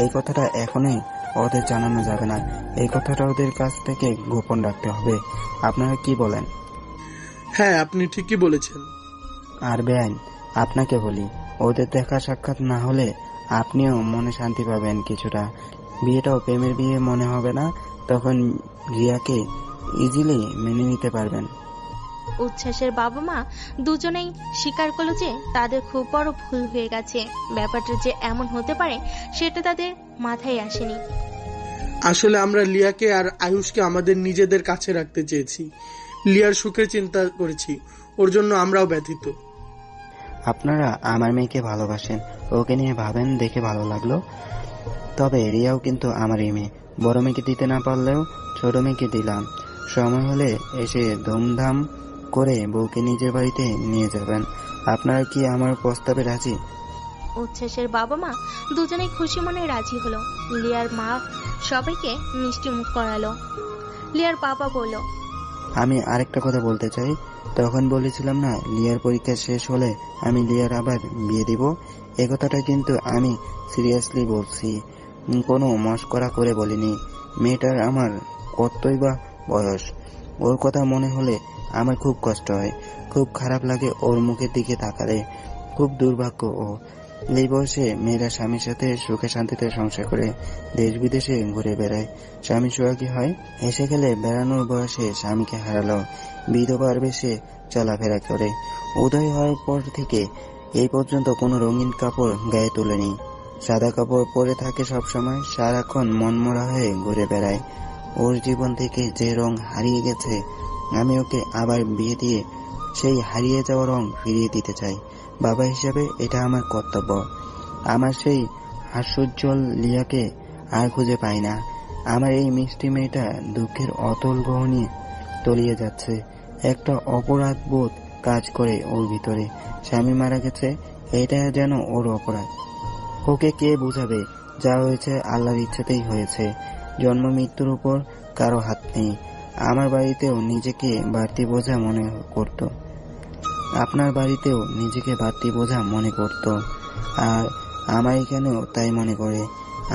এই কথাটা এখনই ওদের জানানো যাবে না, এই কথাটা ওদের কাছ থেকে গোপন রাখতে হবে। আপনারা কি বলেন? হ্যাঁ, আপনি ঠিকই বলেছেন। আর বেআইন, আপনাকে বলি, ওদের দেখা সাক্ষাৎ না হলে আপনিও মনে শান্তি পাবেন কিছুটা। বিয়েটাও প্রেমের বিয়ে মনে হবে না, তখন রিয়াকে ইজিলি মেনে নিতে পারবেন। উচ্ছ্বাসের বাবা মা দুজনেই স্বীকার করলো যে তাদের খুব বড় ভুল হয়ে গেছে। ব্যাপারটা যে এমন হতে পারে সেটা তাদের মাথায় আসেনি। আসলে আমরা লিয়াকে আর আয়ুষকে আমাদের নিজেদের কাছে রাখতে চেয়েছি। লিয়ার সুখের চিন্তা করেছি, ওর জন্য আমরাও ব্যথিত। আপনারা আমার মেয়েকে ভালোবাসেন, ওকে নিয়ে ভাবেন দেখে ভালো লাগলো। তবে রিয়াও কিন্তু আমারই মেয়ে। বড় মেয়েকে দিতে না পারলেও ছোট মেয়েকে দিলাম। সময় হলে এসে ধুমধাম করে বউকে নিজের বাড়িতে নিয়ে যাবেন। আপনারা কি আমার প্রস্তাবে রাজি? উচ্ছ্বাসের বাবা মা দুজনেই খুশি মনে রাজি হলো। লিয়ার মা সবাইকে মিষ্টি মুখ করালো। লিয়ার বাবা বলল, আমি আরেকটা কথা বলতে চাই। তখন বলেছিলাম না, লিয়ার পরীক্ষা শেষ হলে আমি লিয়ার আবার বিয়ে দিব। এ কথাটা কিন্তু আমি সিরিয়াসলি বলছি, কোনো মস্করা করে বলিনি। মেয়েটার আমার কতই বা বয়স, ওর কথা মনে হলে আমার খুব কষ্ট হয়, খুব খারাপ লাগে ওর মুখের দিকে তাকালে। খুব দুর্ভাগ্য ও। এই বয়সে মেয়েরা স্বামীর সাথে সুখে শান্তিতে সংসার করে দেশ বিদেশে ঘুরে বেড়ায়, স্বামী সোহাগী হয়। এসে গেলে বেড়ানোর বয়সে স্বামীকে হারালো, বিধবার বেশে চলাফেরা করে। উদয় হওয়ার পর থেকে এই পর্যন্ত কোনো রঙিন কাপড় গায়ে তোলেনি, সাদা কাপড় পরে থাকে সবসময়, সারাক্ষণ মনমরা হয়ে ঘুরে বেড়ায়। ওর জীবন থেকে যে রং হারিয়ে গেছে, আমি ওকে আবার বিয়ে দিয়ে সেই হারিয়ে যাওয়া রং ফিরিয়ে দিতে চাই। বাবা হিসাবে এটা আমার কর্তব্য। আমার সেই হাস্যোজ্জ্বল লিয়াকে আর খুঁজে পাই না। আমার এই মিষ্টি মেয়েটা দুঃখের অতল গহনে তলিয়ে যাচ্ছে। একটা অপরাধ বোধ কাজ করে ওর ভিতরে। স্বামী মারা গেছে, এটা যেন ওর অপরাধ। ওকে কে বুঝাবে? যা হয়েছে আল্লাহর ইচ্ছাতেই হয়েছে। জন্ম মৃত্যুর উপর কারো হাত নেই। আমার বাড়িতেও নিজেকে বাড়তি বোঝা মনে করত, আপনার বাড়িতেও নিজেকে বাড়তি বোঝা মনে করত, আর আমার এখানেও তাই মনে করে।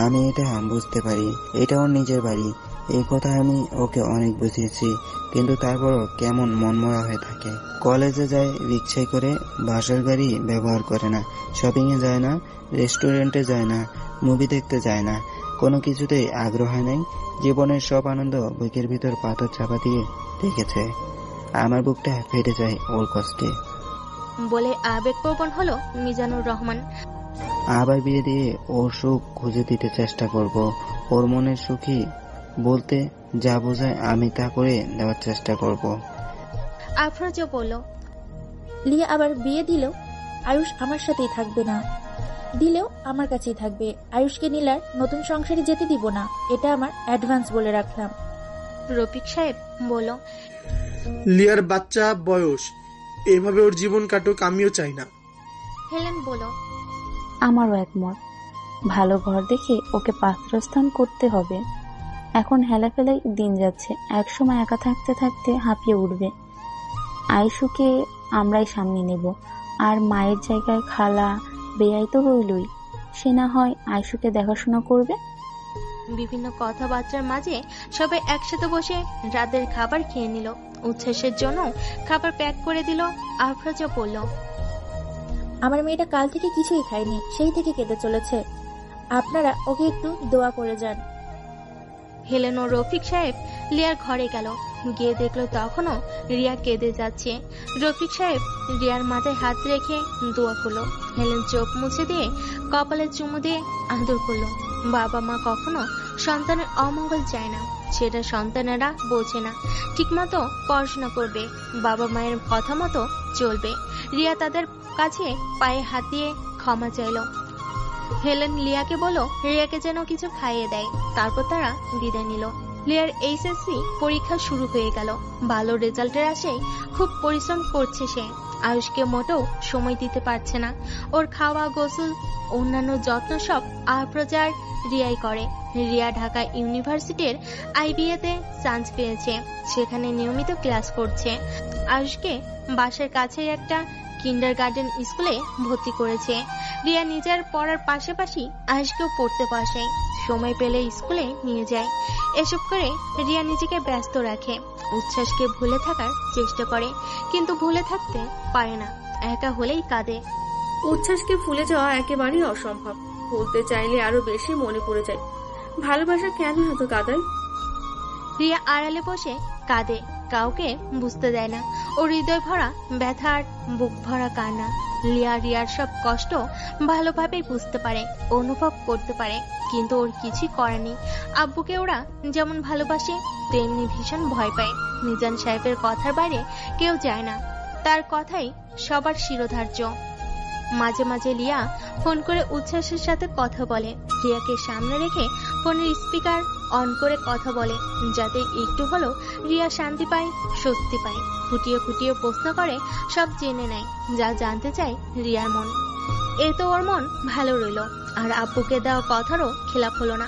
আমি এটা বুঝতে পারি, এটা ওর নিজের বাড়ি। এই কথা আমি ওকে অনেক বুঝিয়েছি, কিন্তু তারপরও কেমন মনমরা হয়ে থাকে। কলেজে যায় রিক্সায় করে, বাসের গাড়ি ব্যবহার করে না, শপিংয়ে যায় না, রেস্টুরেন্টে যায় না, মুভি দেখতে যায় না, কোনো কিছুতেই আগ্রহ নেই। জীবনের সব আনন্দ বুকের ভিতর পাথর চাপা দিয়ে রেখেছে। আমার বুকটা ফেটে যায় ওর কষ্টে। বলে আবেগপ্রবণ হলো মিজানুর রহমান। আবার বিয়ে দিয়ে ওর সুখ খুঁজে দিতে চেষ্টা করব। ওর মনের সুখী বলতে যা বোঝায় আমি তা করে দেওয়ার চেষ্টা করব। আফরোজা বলল, লিয়া আবার বিয়ে দিলেও আয়ুষ আমার সাথেই থাকবে না, দিলেও আমার কাছেই থাকবে। আয়ুষকে নীলার নতুন সংসারে যেতে দিব না, এটা আমার অ্যাডভান্স বলে রাখলাম। রফিক সাহেব বলল, লিয়ার বাচ্চা বয়স, এভাবে ওর জীবন কাটুক আমিও চাই না। হেলেন বলল, আমারও একমত। ভালো ঘর দেখে ওকে পাত্রস্থান করতে হবে। এখন হেলাফেলাই দিন যাচ্ছে, একসময় একা থাকতে থাকতে হাঁপিয়ে উঠবে। আয়ুষকে আমরাই সামনে নেব, আর মায়ের জায়গায় খালা বেয়াই তো রইলই, সে না হয় আয়ুষকে দেখাশোনা করবে। বিভিন্ন কথাবার্তার মাঝে সবাই একসাথে বসে রাতের খাবার খেয়ে নিল। উচ্ছ্বাসের জন্য খাবার প্যাক করে দিল। আফরোজা বলল, আমার মেয়েটা কাল থেকে কিছুই খায়নি, সেই থেকে কেঁদে চলেছে, আপনারা ওকে একটু দোয়া করে যান। হেলেন ও রফিক সাহেব লিয়ার ঘরে গেল। গিয়ে দেখলো তখনও রিয়া কেঁদে যাচ্ছে। রফিক সাহেব রিয়ার মাথায় হাত রেখে দোয়া করলো। হেলেন চোখ মুছে দিয়ে কপালে চুমু দিয়ে আদর করলো। বাবা মা কখনো সন্তানের অমঙ্গল চায় না, সেটা সন্তানেরা বোঝে না। ঠিকমতো পড়াশোনা করবে, বাবা মায়ের কথা মতো চলবে। রিয়া তাদের কাছে পায়ে হাত দিয়ে ক্ষমা চাইল। হেলেন লিয়াকে বলল রিয়াকে যেন কিছু খাইয়ে দেয়। তারপর তারা বিদায় নিল। লিয়ার এইচএসসি পরীক্ষা শুরু হয়ে গেল। ভালো রেজাল্টের আশায় খুব পরিশ্রম করছে সে। আয়ুষকে মোটেও সময় দিতে পারছে না। ওর খাওয়া, গোসল, অন্যান্য যত্ন সব আফরোজার রিয়াই করে। রিয়া ঢাকা ইউনিভার্সিটির IBA তে চান্স পেয়েছে, সেখানে নিয়মিত ক্লাস করছে। আয়ুষকে বাসার কাছেই একটা কিন্ডারগার্টেন স্কুলে ভর্তি করেছে। রিয়া নিজের পড়ার পাশাপাশি আয়ুষকেও পড়তে বসায়, সময় পেলে স্কুলে নিয়ে যায়। এসব করে রিয়া নিজেকে ব্যস্ত রাখে। উচ্ছ্বাসকে ভুলে থাকার চেষ্টা করে, কিন্তু ভুলে থাকতে পারে না। একা হলেই কাঁদে। উচ্ছ্বাসকে ভুলে যাওয়া একেবারেই অসম্ভব। বলতে চাইলে আরো বেশি মনে পড়ে যায়। ভালোবাসা কেন এত কাঁদায়? রিয়া আড়ালে বসে কাঁদে, কাউকে বুঝতে দেয় না। ওর হৃদয় ভরা ব্যথার, বুক ভরা কান্না। রিয়ার সব কষ্ট ভালোভাবেই বুঝতে পারে, অনুভব করতে পারে, কিন্তু ওর কিছুই করার নেই। আব্বুকে ওরা যেমন ভালোবাসে তেমনি ভীষণ ভয় পায়। মিজান সাহেবের কথার বাইরে কেউ যায় না, তার কথাই সবার শিরোধার্য। মাঝে মাঝে লিয়া ফোন করে উচ্ছ্বাসের সাথে কথা বলে। রিয়াকে সামনে রেখে ফোনের স্পিকার অন করে কথা বলে, যাতে একটু হলেও রিয়া শান্তি পায়, স্বস্তি পায়। খুঁটিয়ে খুঁটিয়ে প্রশ্ন করে, সব জেনে নেয় যা জানতে চায় রিয়ার মন। এ তো ওর মন ভালো রইল, আর আব্বুকে দেওয়া কথারও খেলাপ হলো না।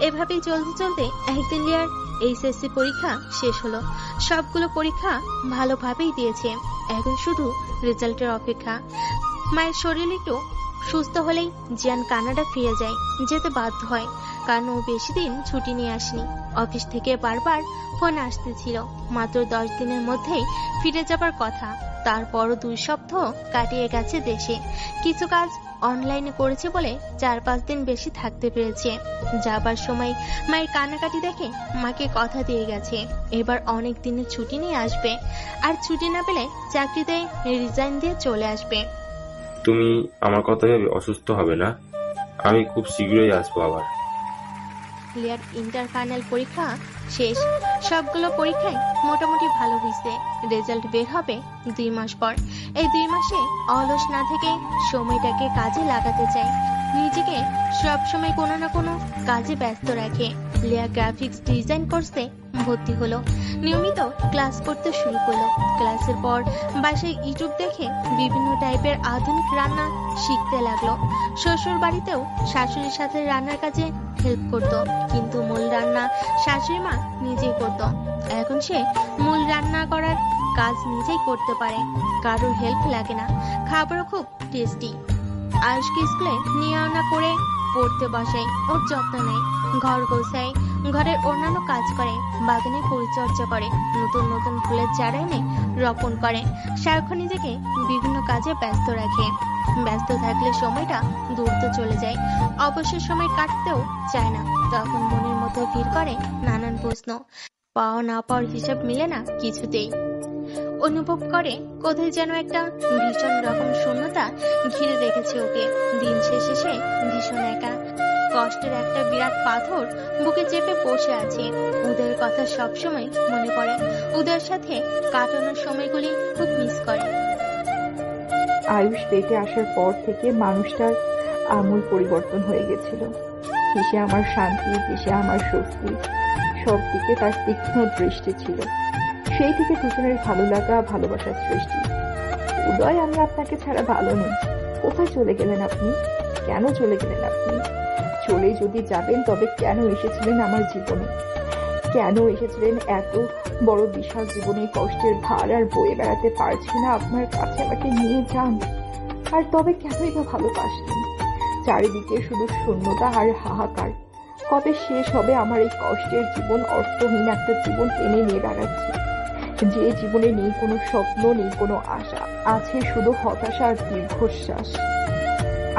এভাবেই চলতে চলতে একদিন লিয়ার এইচএসসি পরীক্ষা শেষ হলো। সবগুলো পরীক্ষা ভালোভাবেই দিয়েছে, এখন শুধু রেজাল্টের অপেক্ষা। মায়ের শরীর একটু সুস্থ হলেই জিয়ান কানাডা ফিরে যায়, যেতে বাধ্য হয়, কারণ ও বেশি দিন ছুটি নিয়ে আসেনি। অফিস থেকে বারবার ফোন আসতেছিল। মাত্র 10 দিনের মধ্যেই ফিরে যাবার কথা, তারপরও 2 সপ্তাহ কাটিয়ে গেছে দেশে। কিছু কাজ অনলাইনে করেছে বলে 4-5 দিন বেশি থাকতে পেরেছে। যাবার সময় মায়ের কান্নাকাটি দেখে মাকে কথা দিয়ে গেছে এবার অনেক দিনের ছুটি নিয়ে আসবে, আর ছুটি না পেলে চাকরিতে রিজাইন দিয়ে চলে আসবে। তুমি আমার কথা ভেবে অসুস্থ হবে না, আমি খুব শীঘ্রই আসবো আবার। লিয়ার ইন্টার ফাইনাল পরীক্ষা শেষ। সবগুলো পরীক্ষায় মোটামুটি ভালো হয়েছে। রেজাল্ট বের হবে 2 মাস পর। এই 2 মাসে অলস না থেকে সময়টাকে কাজে লাগাতে চায়। নিজেকে সবসময় কোনো না কোনো কাজে ব্যস্ত রাখে। লিয়া গ্রাফিক্স ডিজাইন কোর্সে ভর্তি হলো, নিয়মিত ক্লাস করতে শুরু করলো। ক্লাসের পর বাসায় ইউটিউব দেখে বিভিন্ন টাইপের আধুনিক রান্না শিখতে লাগলো। শ্বশুর বাড়িতেও শাশুড়ির সাথে রান্নার কাজে হেল্প করত, কিন্তু মূল রান্না শাশুড়ি মা নিজেই করত। এখন সে মূল রান্না করার কাজ নিজেই করতে পারে, কারোর হেল্প লাগে না। খাবারও খুব টেস্টি। আয়ুষকে স্কুলে নিয়ে আনা করে পড়তে বসাই, ওর যত্ন নেয়, ঘর গোছায়, ঘরের অন্যান্য কাজ করে, বাগানের পরিচর্যা করে, নতুন নতুন ফুলের চারা এনে রোপণ করে। সারাক্ষণ নিজেকে বিভিন্ন কাজে ব্যস্ত রাখে। ব্যস্ত থাকলে সময়টা দ্রুত চলে যায়, অবসর সময় কাটতেও চায় না। তখন মনের মধ্যে ভিড় করে নানান প্রশ্ন, পাওয়া না পাওয়ার হিসাব মিলে না কিছুতেই। অনুভব করে কোথায় যেন একটা ভীষণ রকম শূন্যতা ঘিরে রেখেছে ওকে। দিন শেষে সে ভীষণ একা, কষ্টের একটা বিরাট পাথর বুকে চেপে বসে আছে। উদয়ের কথা সবসময় মনে পড়ে, উদয়ের সাথে কাটানোর সময়গুলি খুব মিস করে। আয়ুষ পেটে আসার পর থেকে মানুষটার আমূল পরিবর্তন হয়ে গেছিল। কিসে আমার শান্তি, কিসে আমার স্বস্তি, সব দিকে তার তীক্ষ্ণ দৃষ্টি ছিল। সেই থেকে দুজনের ভালো লাগা, ভালোবাসার সৃষ্টি। উদয়, আমি আপনাকে ছাড়া ভালো নেই। কোথায় চলে গেলেন আপনি? কেন চলে গেলেন আপনি? চলে যদি যাবেন তবে কেন এসেছিলেন আমার জীবনে? কেন এসেছিলেন? এত বড় বিশাল জীবনে কষ্টের ভার আর বয়ে বেড়াতে পারছি না, আপনার কাছে আমাকে নিয়ে যান। আর তবে কেনই বা ভালোবাসলেন? চারিদিকে শুধু শূন্যতা আর হাহাকার। কবে শেষ হবে আমার এই কষ্টের জীবন? অর্থহীন একটা জীবন টেনে নিয়ে দাঁড়াচ্ছি, যে জীবনে নেই কোনো স্বপ্ন, নেই কোনো আশা, আছে শুধু হতাশা আর দীর্ঘশ্বাস।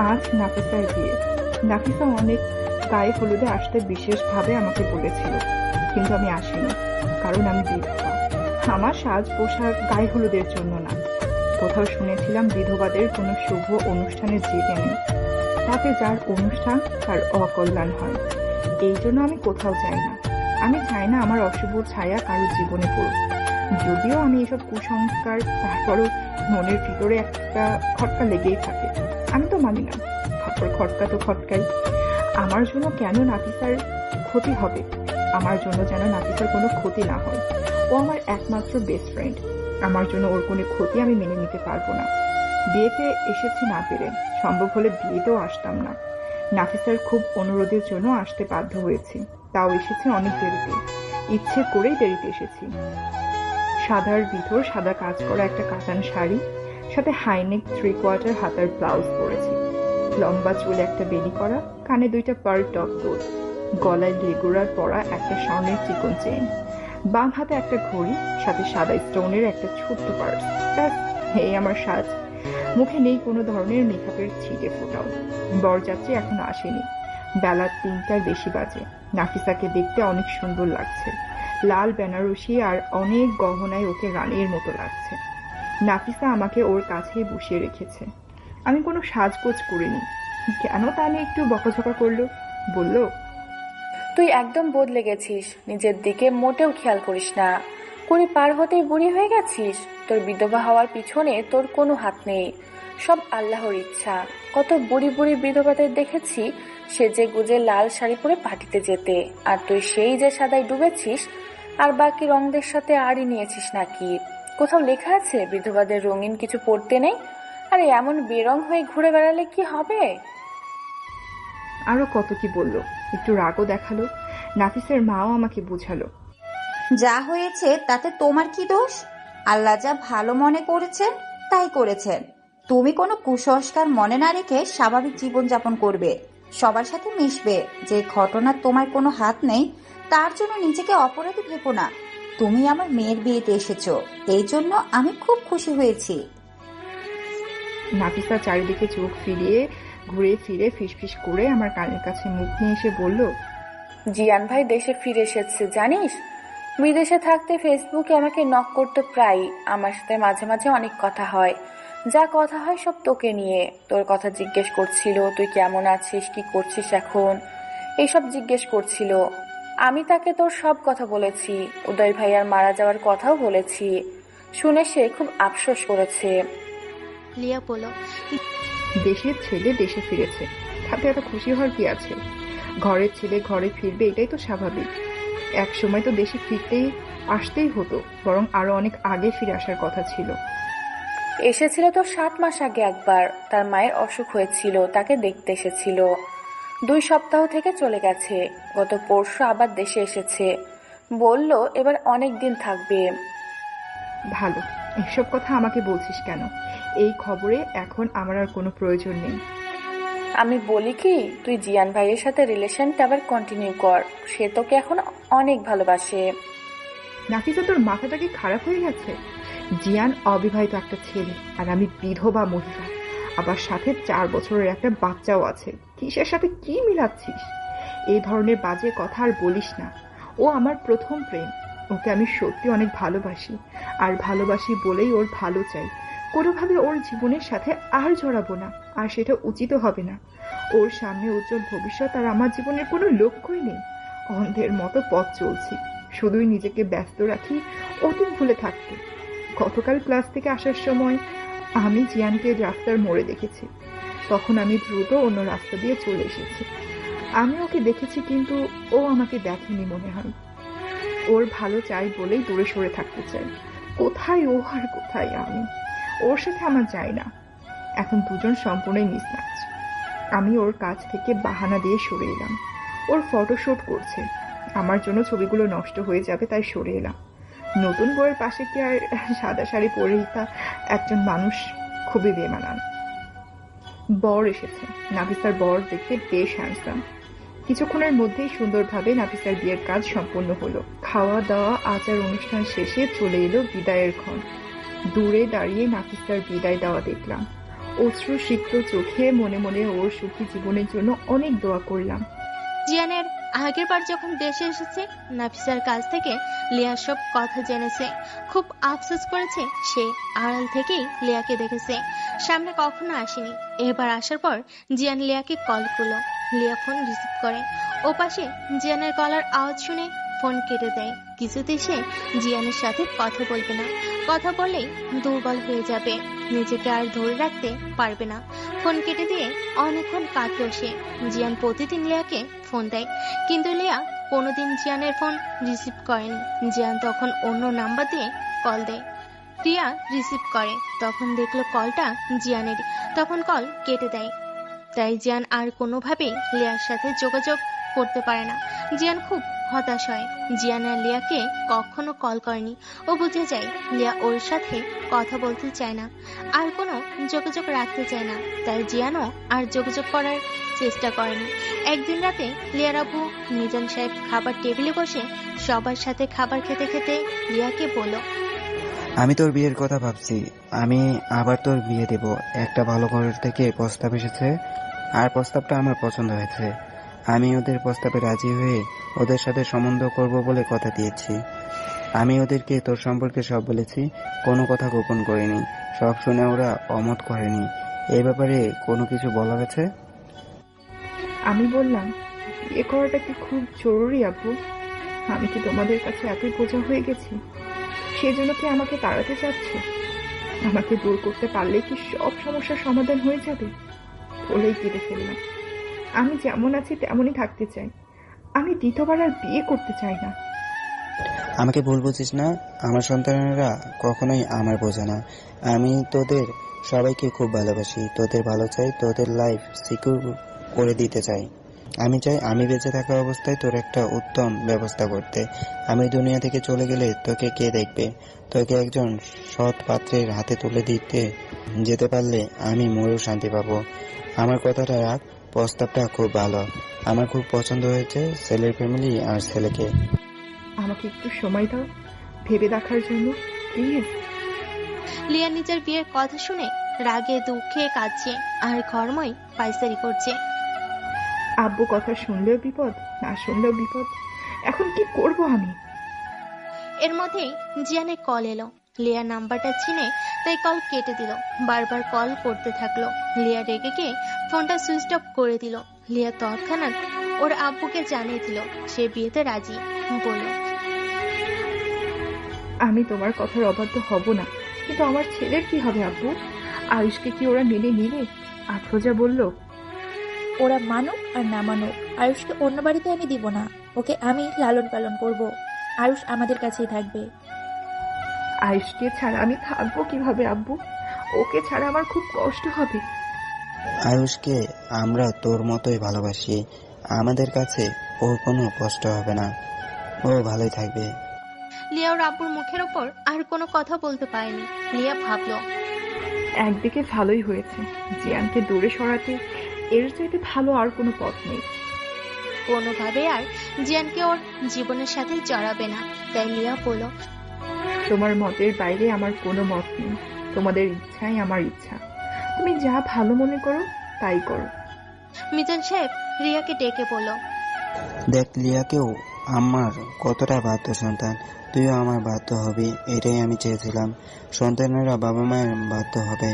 আজ নাফিসার বিয়ে। নাফিসা অনেক গায়ে হলুদে আসতে বিশেষভাবে আমাকে বলেছিল, কিন্তু আমি আসিনি, কারণ আমি বিধবা। আমার সাজ পোশাক গায়ে হলুদের জন্য না। কোথাও শুনেছিলাম বিধবাদের কোনো শুভ অনুষ্ঠানে যেতে নেই, তাতে যার অনুষ্ঠান তার অকল্যাণ হয়। এই জন্য আমি কোথাও যাই না। আমি চাই না আমার অশুভ ছায়া কারো জীবনে পড়ুক। যদিও আমি এসব কুসংস্কার, তারপরও মনের ভিতরে একটা খটকা লেগেই থাকে। আমি তো মানি না, তারপর খটকা তো খটকাই। আমার জন্য কেন নাফিসার ক্ষতি হবে? আমার জন্য যেন নাফিসার কোনো ক্ষতি না হয়। ও আমার একমাত্র বেস্ট ফ্রেন্ড। আমার জন্য ওর কোনো ক্ষতি আমি মেনে নিতে পারবো না। বিয়েতে এসেছি না পেরে, সম্ভব হলে বিয়েতেও আসতাম না। নাফিসার খুব অনুরোধের জন্য আসতে বাধ্য হয়েছি, তাও এসেছি অনেক দেরিতে। ইচ্ছে করেই দেরিতে এসেছি। সাদার ভিতর সাদা কাজ করা একটা কাতান শাড়ি, সাথে হাইনেক 3/4 হাতার ব্লাউজ পরেছি। লম্বা চুলে একটা বেনি করা, কানে 2টা পার্ল টপ গোল, গলায় লেগুরার পরা একটা স্বর্ণের চিকন চেইন, বাম হাতে একটা ঘড়ি, সাথে সাদা স্টোনের একটা ছোট্ট পার্স। ব্যাস, এই আমার সাজ। মুখে নেই কোনো ধরনের মেকআপের ছিটে ফোটাও। বরযাত্রী এখনো আসেনি। বেলা 3টার বেশি বাজে। নাফিসাকে দেখতে অনেক সুন্দর লাগছে। লাল বেনারসি আর অনেক গহনায় ওকে রানীর মতো লাগছে। নাফিসা আমাকে ওর কাছেই বসিয়ে রেখেছে। আমি কোনো সাজগোজ করিনি। কেন তা নিয়ে একটু বকাঝকা করলো। বলল, তুই একদম বদলে গেছিস, নিজের দিকে মোটেও খেয়াল করিস না। 20 পার হতেই বুড়ি হয়ে গেছিস। তোর বিধবা হওয়ার পিছনে তোর কোনো হাত নেই, সব আল্লাহর ইচ্ছা। কত বুড়ি বুড়ি বিধবাদের দেখেছি সেজে গুজে লাল শাড়ি পরে পার্টিতে যেতে, আর তুই সেই যে সাদায় ডুবেছিস আর বাকি রঙদের সাথে আড়ি নিয়েছিস নাকি? কোথাও লেখা আছে বিধবাদের রঙিন কিছু পরতে নেই? আরে এমন বেরং হয়ে ঘুরে বেড়ালে কি হবে? আরো কত কি বলল, একটু রাগও দেখালো। নাফিসের মাও আমাকে বুঝালো, যা হয়েছে তাতে তোমার কি দোষ? আল্লাহ যা ভালো মনে করেছেন তাই করেছেন। তুমি কোনো কুসংস্কার মনে না রেখে স্বাভাবিক জীবনযাপন করবে, সবার সাথে মিশবে। যে ঘটনার তোমার কোনো হাত নেই তার জন্য নিজেকে অপরাধী ভেবো না। তুমি আমার মেয়ের বিয়েতে এসেছো, এই জন্য আমি খুব খুশি হয়েছি। নাফিসা চারিদিকে চোখ ফিরিয়ে ঘুরে ফিরে ফিসফিস করে আমার কানের কাছে মুখ নিয়ে এসে বলল, জিয়ান ভাই দেশে ফিরে এসেছে জানিস? বিদেশে থাকতে ফেসবুকে আমাকে নক করতে প্রায়। আমার সাথে মাঝে মাঝে অনেক কথা হয়, যা কথা হয় সব তোকে নিয়ে। তোর কথা জিজ্ঞেস করছিল, তুই কেমন আছিস, কি করছিস এখন, এইসব জিজ্ঞেস করছিল। আমি তাকে তোর সব কথা বলেছি, উদয় ভাইয়ার মারা যাওয়ার কথাও বলেছি। শুনে সে খুব আফসোস করেছে। লিয়া বলল, দেশের ছেলে দেশে ফিরেছে, তাতে এত খুশি হওয়ার কি আছে? ঘরের ছেলে ঘরে ফিরবে, এটাই তো স্বাভাবিক। এক সময় তো দেশে আসতেই হতো, বরং আরো অনেক আগে ফিরে আসার কথা ছিল। এসেছিল তো 7 মাস আগে একবার। তার মায়ের অসুখ হয়েছিল, তাকে দেখতে এসেছিল। 2 সপ্তাহ থেকে চলে গেছে। গত পরশু আবার দেশে এসেছে, বলল এবার অনেক দিন থাকবে। ভালো, এসব কথা আমাকে বলছিস কেন? এই খবরে এখন আমার আর কোনো প্রয়োজন নেই। আমি বলি কি, তুই জিয়ান ভাইয়ের সাথে রিলেশনটা আবার কন্টিনিউ কর। সে তোকে এখন অনেক ভালোবাসে। নাফিসা, তোর মাথাটা কি খারাপ হয়ে গেছে? জিয়ান অবিবাহিত একটা ছেলে, আর আমি বিধবা মহিলা, আবার সাথে 4 বছরের একটা বাচ্চাও আছে। কিসের সাথে কি মিলাচ্ছিস? এই ধরনের বাজে কথা আর বলিস না। ও আমার প্রথম প্রেম। ওকে আমি সত্যি অনেক ভালোবাসি, আর ভালোবাসি বলেই ওর ভালো চাই। কোনোভাবে ওর জীবনের সাথে আর জড়াবো না, আর সেটা উচিত হবে না। ওর সামনে উজ্জ্বল ভবিষ্যৎ, আর আমার জীবনের কোনো লক্ষ্যই নেই। অন্ধের মতো পথ চলছি, শুধুই নিজেকে ব্যস্ত রাখি অতীত ভুলে থাকতে। গতকাল ক্লাস থেকে আসার সময় আমি জিয়ানকে রাস্তার মোড়ে দেখেছি। তখন আমি দ্রুত অন্য রাস্তা দিয়ে চলে এসেছি। আমি ওকে দেখেছি, কিন্তু ও আমাকে দেখেনি মনে হয়। ওর ভালো চাই বলেই দূরে সরে থাকতে চাই। কোথায় ও আর কোথায় আমি? ওর সাথে আমার যায় না। এখন দুজন সম্পূর্ণই মিসম্যাচ। আমি ওর কাছ থেকে বাহানা দিয়ে সরে এলাম। ওর ফটোশুট করছে, আমার জন্য ছবিগুলো নষ্ট হয়ে যাবে তাই সরে এলাম। নতুন বউয়ের পাশে কি আর সাদা শাড়ি পরিহিতা একজন মানুষ খুবই বেমানান। বর এসেছে। নাফিসার বর দেখতে বেশ হ্যান্ডসাম। কিছুক্ষণের মধ্যেই সুন্দরভাবে নাফিসার বিয়ের কাজ সম্পন্ন হলো। খাওয়া দাওয়া আচার অনুষ্ঠান শেষে চলে এলো বিদায়ের ক্ষণ। দূরে দাঁড়িয়ে নাফিসার বিদায় দেওয়া দেখলাম। অশ্রু সিক্ত চোখে মনে মনে ওর সুখী জীবনের জন্য অনেক দোয়া করলাম। জিয়ানের আগের বার যখন দেশে এসেছে, নাফিসার কাছ থেকে লিয়া সব কথা জেনেছে। খুব আফসোস করেছে সে আড়াল থেকেই লিয়াকে দেখেছে, সামনে কখনো আসেনি। এবার আসার পর জিয়ান লিয়াকে কল করলো। লিয়া ফোন রিসিভ করে। ও পাশে জিয়ানের গলার আওয়াজ শুনে ফোন কেটে দেয়। কিছুতেই সে জিয়ানের সাথে কথা বলবে না, কথা বললেই দুর্বল হয়ে যাবে, নিজেকে আর ধরে রাখতে পারবে না। ফোন কেটে দিয়ে অনেকক্ষণ কাঁদল সে। জিয়ান প্রতিদিন লিয়াকে ফোন দেয়, কিন্তু লিয়া কোনোদিন জিয়ানের ফোন রিসিভ করেনি। জিয়ান তখন অন্য নাম্বার দিয়ে কল দেয়। প্রিয়া রিসিভ করে, তখন দেখলো কলটা জিয়ানের, তখন কল কেটে দেয়। তাই জিয়ান আর কোনোভাবেই লিয়ার সাথে যোগাযোগ করতে পারে না। জিয়ান খুব হতাশ হয়। জিয়ান আর লিয়াকে কখনো কল করেনি। ও বুঝে যায় লিয়া ওর সাথে কথা বলতে চায় না, আর কোনো যোগাযোগ রাখতে চায় না। তাই জিয়ানও আর যোগাযোগ করার চেষ্টা করেনি। একদিন রাতে লিয়ার আব্বু মিজান সাহেব খাবার টেবিলে বসে সবার সাথে খাবার খেতে খেতে লিয়াকে বলল, আমি তোর বিয়ের কথা ভাবছি। আমি আবার তোর বিয়ে দেব। একটা ভালো ঘরের থেকে প্রস্তাব এসেছে, আর প্রস্তাবটা আমার পছন্দ হয়েছে। আমি ওদের প্রস্তাবে রাজি হয়ে ওদের সাথে সম্বন্ধ করব বলে কথা দিয়েছি। আমি ওদেরকে তোর সম্পর্কে সব বলেছি, কোনো কথা গোপন করিনি। সব শুনে ওরা অমত করেনি। এই ব্যাপারে কোনো কিছু বলা গেছে? আমি বললাম, বিয়ে করাটা কি খুব জরুরি আব্বু? আমি কি তোমাদের কাছে এতই বোঝা হয়ে গেছি? সেজন্য কি আমাকে তাড়াতে চাচ্ছ? আমাকে দূর করতে পারলে কি সব সমস্যার সমাধান হয়ে যাবে? বলেই কেটে ফেললাম। আমি যেমন আছি তেমনই থাকতে চাই। আমি দ্বিতীয়বার আর বিয়ে করতে চাই না। আমাকে ভুল বুঝিস না। আমার সন্তানেরা কখনোই আমার বোঝে না। আমি তোদের সবাইকে খুব ভালোবাসি, তোদের ভালো চাই, তোদের লাইফ সিকিউর করে দিতে চাই। আমি চাই আমি বেঁচে থাকা অবস্থায় তোর একটা উত্তম ব্যবস্থা করতে। আমি দুনিয়া থেকে চলে গেলে তোকে কে দেখবে? তোকে একজন সৎ পাত্রের হাতে তুলে দিতে যেতে পারলে আমি মরেও শান্তি পাবো। আমার কথাটা রাখ। প্রস্তাবটা খুব ভালো, আমার খুব পছন্দ হয়েছে ছেলের ফ্যামিলি আর ছেলেকে। আমাকে একটু সময় দাও ভেবে দেখার জন্য, প্লিজ। লিয়া নিজের বিয়ের কথা শুনে রাগে দুঃখে কাঁদছে আর ঘরময় পায়চারি করছে। আব্বু কথা শুনলেও বিপদ, না শুনলেও বিপদ। এখন কি করব আমি? এর মধ্যেই জিয়ানের কল এলো। লিয়া নাম্বারটা চিনে তাই কল কেটে দিল। বারবার কল করতে থাকলো। লিয়া রেগে গিয়ে ফোনটা সুইচ অফ করে দিল। লিয়া তৎক্ষণাৎ ওর আব্বুকে জানিয়ে দিল সে বিয়েতে রাজি। বলল, আমি তোমার কথার অবাধ্য হব না, কিন্তু আমার ছেলের কি হবে আব্বু? আয়ুষকে কি ওরা মেনে নিবে? আফরোজা বলল, ওরা মানুক আর না মানুক, আয়ুষকে অন্য বাড়িতে আমি দিব না। ওকে আমি লালন পালন করব। আয়ুষ আমাদের কাছেই থাকবে। আয়ুষকে ছাড়া আমি থাকবো কিভাবে আব্বু? ওকে ছাড়া আমার খুব কষ্ট হবে। আয়ুষকে আমরা তোর মতোই ভালোবাসি, আমাদের কাছে ওর কোনো কষ্ট হবে না, ও ভালোই থাকবে। লিয়া ওর আব্বুর মুখের ওপর আর কোনো কথা বলতে পারেনি। লিয়া ভাবলো, একদিকে ভালোই হয়েছে, জিয়ানকে দূরে সরাতে এর চাইতে ভালো আর কোনো পথ নেই। কোনোভাবে আর জিয়ানকে ওর জীবনের সাথে জড়াবে না। তাই লিয়া বলল, তোমার মতের বাইরে আমার কোনো মত নেই, তোমাদের ইচ্ছাই আমার ইচ্ছা, তুমি যা ভালো মনে করো তাই করো। মিজান সাহেব রিয়াকে ডেকে বলল, দেখ লিয়াকেও আমার কতটা বাধ্য সন্তান, তুইও আমার বাধ্য হবি, এটাই আমি চেয়েছিলাম। সন্তানেরা বাবা মায়ের বাধ্য হবে,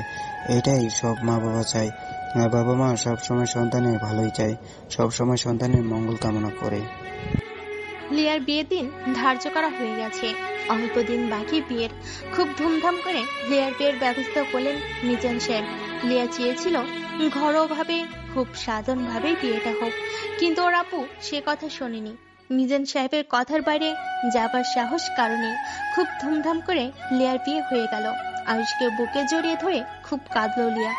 এটাই সব মা বাবা চায়। আর বাবা মা সবসময় সন্তানের ভালোই চায়, সবসময় সন্তানের মঙ্গল কামনা করে। লিয়ার বিয়ের দিন ধার্য করা হয়ে গেছে, অল্প দিন বাকি বিয়ের। খুব ধুমধাম করে লিয়ার বিয়ের ব্যবস্থা করলেন মিজান সাহেব। লিয়া চেয়েছিল ঘরোয়াভাবে, খুব সাধারণভাবে বিয়েটা হোক, কিন্তু ওর আপু সে কথা শোনেনি। মিজান সাহেবের কথার বাইরে যাবার সাহস কারণে খুব ধুমধাম করে লিয়ার বিয়ে হয়ে গেল। আয়ুষকে বুকে জড়িয়ে ধরে খুব কাঁদলো লিয়া।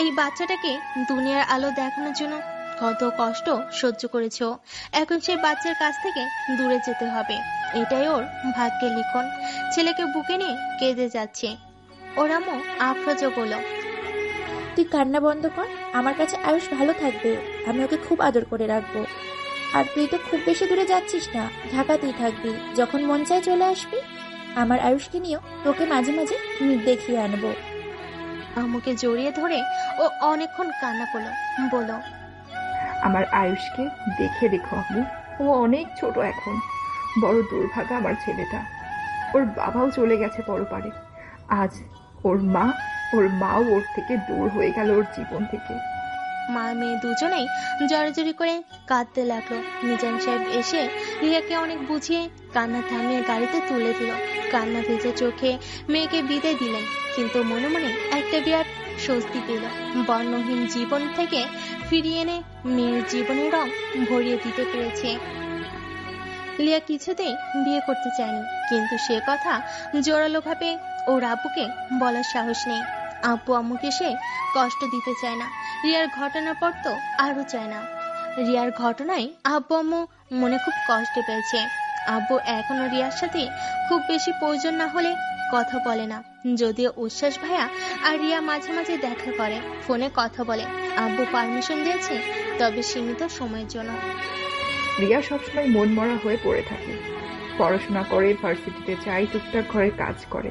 এই বাচ্চাটাকে দুনিয়ার আলো দেখানোর জন্য কত কষ্ট সহ্য করেছে ও। এখন সেই বাচ্চার কাছ থেকে দূরে যেতে হবে, এটাই ওর ভাগ্যের লিখন। ছেলেকে বুকে নিয়ে কেঁদে যাচ্ছে। ওর আম্মু আফরোজা বলল, তুই কান্না বন্ধ কর, আমার কাছে আয়ুষ ভালো থাকবে, আমি ওকে খুব আদর করে রাখবো। আর তুই তো খুব বেশি দূরে যাচ্ছিস না, ঢাকাতেই থাকবি, যখন মন চায় চলে আসবি। আমার আয়ুষকে নিয়েও তোকে মাঝে মাঝে দেখিয়ে আনবো। আম্মুকে জড়িয়ে ধরে ও অনেকক্ষণ কান্না করলো, বলল, আমার আয়ুষকে দেখে রেখো আম্মু, ও অনেক ছোট এখন, বড় দুর্ভাগা আমার ছেলেটা। ওর বাবাও চলে গেছে পরপারে, আজ ওর মাও ওর থেকে দূর হয়ে গেল, ওর জীবন থেকে। মা মেয়ে দুজনেই জড়াজড়ি করে কাঁদতে লাগলো। মিজান সাহেব এসে রিয়াকে অনেক বুঝিয়ে কান্না থামিয়ে গাড়িতে তুলে দিল। কান্না ভেজে চোখে মেয়েকে বিদায় দিলেন, কিন্তু মনে মনে একটা বিরাট স্বস্তি পেল। বর্ণহীন জীবন থেকে ফিরিয়ে এনে মেয়ের জীবনের রং ভরিয়ে দিতে পেরেছে। লিয়া কিছুতেই বিয়ে করতে চায়নি, কিন্তু সে কথা জোরালো ভাবে ওর আব্বুকে বলার সাহস নেই। আব্বু আম্মুকে সে কষ্ট দিতে চায় না, রিয়ার ঘটনার পর তো আরো চায় না। রিয়ার ঘটনায় আব্বু আম্মু মনে খুব কষ্ট পেয়েছে। আব্বু এখনো রিয়ার সাথে খুব বেশি প্রয়োজন না হলে কথা বলে না, যদিও উচ্ছ্বাস ভাইয়া আর রিয়া মাঝে মাঝে দেখা করে, ফোনে কথা বলে। আব্বু পারমিশন দিয়েছে, তবে সীমিত সময়ের জন্য। রিয়া সবসময় মন মরা হয়ে পড়ে থাকে, পড়াশোনা করে, ভার্সিটিতে যায়, টুকটাক ঘরে কাজ করে,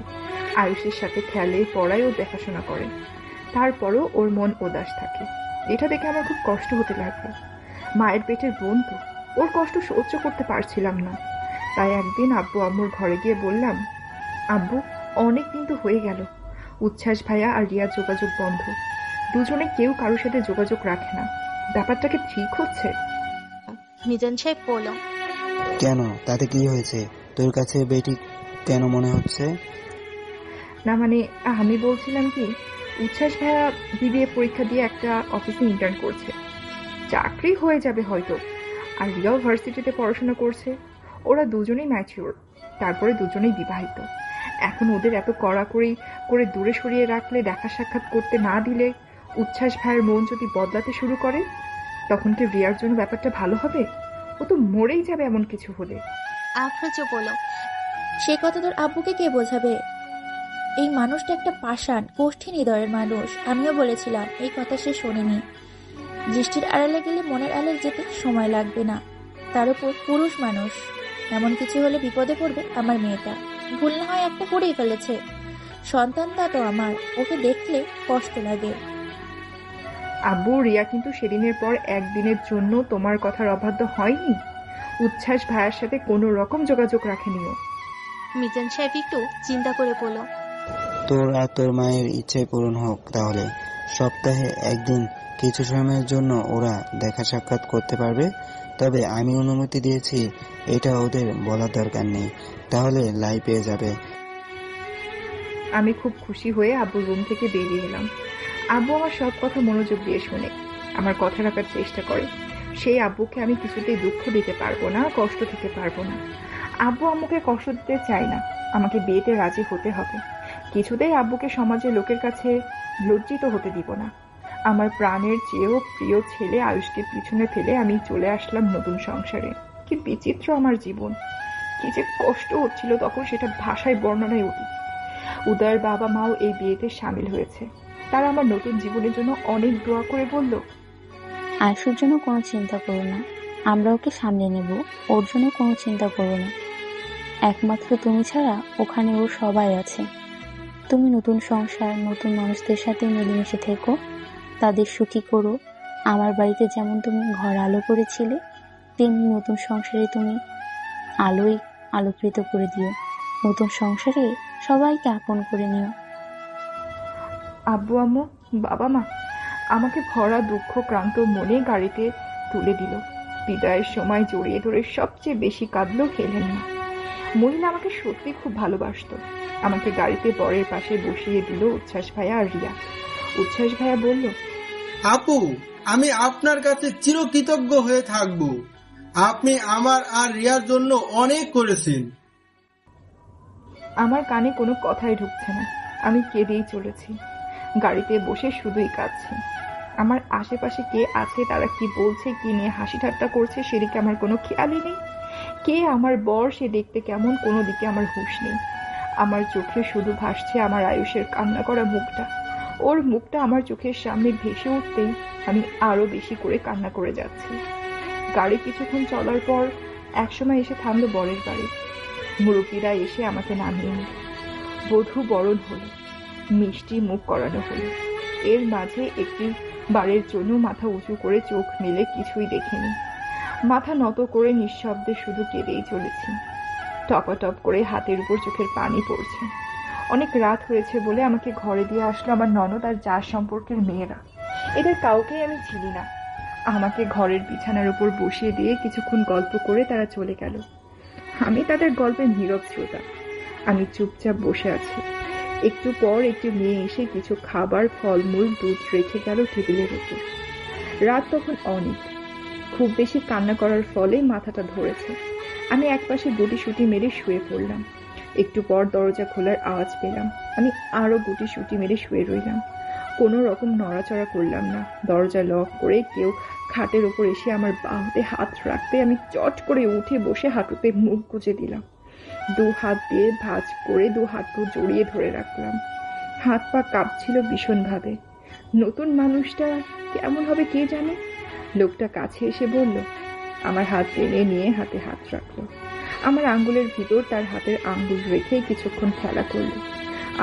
আয়ুষের সাথে খেলে, পড়ায় ও দেখাশোনা করে, তারপরও ওর মন উদাস থাকে। এটা দেখে আমার খুব কষ্ট হতে লাগলো। মায়ের পেটের বোন তো, ওর কষ্ট সহ্য করতে পারছিলাম না। তাই একদিন আব্বু আম্মুর ঘরে গিয়ে বললাম, আব্বু অনেক দিন তো হয়ে গেল, উচ্ছ্বাস ভাইয়া আর রিয়ার যোগাযোগ বন্ধ, দুজনে কেউ কারোর সাথে যোগাযোগ রাখে না, ব্যাপারটা কি ঠিক হচ্ছে? মিজান সাহেব বলল, কেন, তাতে কি হয়েছে? তোর কাছে বেটি কেন মনে হচ্ছে? না মানে আমি বলছিলাম কি, উচ্ছ্বাস ভাইয়া বিবিএ পরীক্ষা দিয়ে একটা অফিসে ইন্টার্ন করছে, চাকরি হয়ে যাবে হয়তো, আর রিয়াও ভার্সিটিতে পড়াশোনা করছে। ওরা দুজনেই ম্যাচিওর, তারপরে দুজনেই বিবাহিত। এখন ওদের এত কড়াকড়ি করে দূরে সরিয়ে রাখলে, দেখা সাক্ষাৎ করতে না দিলে, উচ্ছ্বাস ভাইয়ের মন যদি বদলাতে শুরু করে, তখন কি রিয়ার জন্য ব্যাপারটা ভালো হবে? ও তো মরেই যাবে এমন কিছু হলে। আফরোজা বলল, সে কথা তোর আব্বুকে কে বোঝাবে? এই মানুষটা একটা পাষাণ, কঠিন হৃদয়ের মানুষ। আমিও বলেছিলাম, এই কথা সে শোনেনি। দৃষ্টির আড়ালে গেলে মনের আড়ালে যেতে সময় লাগবে না, তার উপর পুরুষ মানুষ, এমন কিছু হলে বিপদে পড়বে আমার মেয়েটা। ভুল না হয় একটা করেই ফেলেছে, সন্তানটা তো আমার, ওকে দেখলে কষ্ট লাগে। আব্বু, রিয়া কিন্তু সেদিনের পর একদিনের জন্য তোমার কথার অবাধ্য হয়নি, উচ্ছ্বাস ভাইয়ের সাথে কোনো রকম যোগাযোগ রাখেনিও। মিজান সাহেব একটু চিন্তা করে বলল, তোর আর তোর মায়ের ইচ্ছে পূরণ হোক তাহলে। সপ্তাহে একদিন কিছু সময়ের জন্য ওরা দেখা সাক্ষাৎ করতে পারবে, তবে আমি অনুমতি দিয়েছি, এটা ওদের বলার দরকার নেই, তাহলে লাই পেয়ে যাবে। আমি খুব খুশি হয়ে আব্বুর রুম থেকে বেরিয়ে এলাম। আব্বু আমার সব কথা মনোযোগ দিয়ে শোনে, আমার কথা রাখার চেষ্টা করে। সেই আব্বুকে আমি কিছুতেই দুঃখ দিতে পারবো না, কষ্ট দিতে পারবো না। আব্বু আম্মুকে কষ্ট দিতে চাই না, আমাকে বিয়েতে রাজি হতে হবে। কিছুতেই আব্বুকে সমাজের লোকের কাছে লজ্জিত হতে দিব না। আমার প্রাণের চেয়েও প্রিয় ছেলে আয়ুষকে পিছনে ফেলে আমি চলে আসলাম নতুন সংসারে। কি বিচিত্র আমার জীবন, কি যে কষ্ট হচ্ছিল তখন সেটা ভাষায় বর্ণনায় অতীত। উদয়ের বাবা মাও এই বিয়েতে সামিল হয়েছে। তারা আমার নতুন জীবনের জন্য অনেক দোয়া করে বলল, আয়ুষের জন্য কোনো চিন্তা করো না, আমরা ওকে সামলে নেব, ওর জন্য কোনো চিন্তা করো না। একমাত্র তুমি ছাড়া ওখানে ওর সবাই আছে। তুমি নতুন সংসার, নতুন মানুষদের সাথে মিলেমিশে থেকো, তাদের সুখী করো। আমার বাড়িতে যেমন তুমি ঘর আলো করেছিলে, তেমনি নতুন সংসারে তুমি আলোই আলোকৃত করে দিও। নতুন সংসারে সবাইকে আপন করে নিও। আব্বু আম্মু, বাবা মা আমাকে ভরা দুঃখ ক্রান্ত মনে গাড়িতে তুলে দিল। বিদায়ের সময় জড়িয়ে ধরে সবচেয়ে বেশি কাঁদলো হেলেন মা। মহিলা আমাকে সত্যি খুব ভালোবাসতো। আমাকে গাড়িতে বরের পাশে বসিয়ে দিল উচ্ছ্বাস ভাইয়া আর রিয়া। উচ্ছ্বাস ভাইয়া বলল, আপু, আমি আপনার কাছে চিরকৃতজ্ঞ হয়ে থাকব। আপনি আমার আর রিয়ার জন্য অনেক করেছেন। আমার কানে কোনো কথাই ঢুকছে না। আমি কেঁদেই চলেছি। গাড়িতে বসে শুধুই কাঁদছি। আমার আশেপাশে কে আছে, তারা কি বলছে, কি নিয়ে হাসি ঠাট্টা করছে সেদিকে আমার কোনো খেয়ালই নেই। কে আমার বর, সে দেখতে কেমন, কোনো দিকে আমার হুঁশ নেই। আমার চোখে শুধু ভাসছে আমার আয়ুষের কান্না করা মুখটা। ওর মুখটা আমার চোখের সামনে ভেসে উঠতেই আমি আরো বেশি করে কান্না করে যাচ্ছি। গাড়ি কিছুক্ষণ চলার পর একসময় এসে থামলো বরের বাড়ি। মুরব্বীরা এসে আমাকে নামিয়ে নিল। বধূ বরণ হলো, মিষ্টি মুখ করানো হলো। এর মাঝে একটি বারের জন্য মাথা উঁচু করে চোখ মেলে কিছুই দেখিনি। মাথা নত করে নিঃশব্দে শুধু কেঁদেই চলেছি। টপাটপ করে হাতের উপর চোখের পানি পড়ছে। অনেক রাত হয়েছে বলে আমাকে ঘরে দিয়ে আসলো আমার ননদ আর যার সম্পর্কের মেয়েরা। এদের কাউকেই আমি চিনি না। আমাকে ঘরের বিছানার উপর বসিয়ে দিয়ে কিছুক্ষণ গল্প করে তারা চলে গেল। আমি তাদের গল্পের নীরব শ্রোতা। আমি চুপচাপ বসে আছি। একটু পর একটি মেয়ে এসে কিছু খাবার, ফলমূল, দুধ রেখে গেল টেবিলের উপর। রাত তখন অনেক। খুব বেশি কান্না করার ফলে মাথাটা ধরেছে। আমি একপাশে গুটিসুটি মেরে শুয়ে পড়লাম। একটু পর দরজা খোলার আওয়াজ পেলাম। আমি আরো গুটিসুটি মেরে শুয়ে রইলাম। কোনো রকম নড়াচড়া করলাম না। দরজা লক করে কেউ খাটের উপর এসে আমার বাহুতে হাত রাখতে আমি চট করে উঠে বসে হাঁটুতে মুখ গুজে দিলাম। দু হাত দিয়ে ভাঁজ করে দু হাত জড়িয়ে ধরে রাখলাম। হাত পা কাঁপছিল ভীষণভাবে। নতুন মানুষটা কেমন হবে কে জানে। লোকটা কাছে এসে বলল, আমার হাত টেনে নিয়ে হাতে হাত রাখলো। আমার আঙ্গুলের ভিতর তার হাতের আঙ্গুল রেখে কিছুক্ষণ খেলা করলো।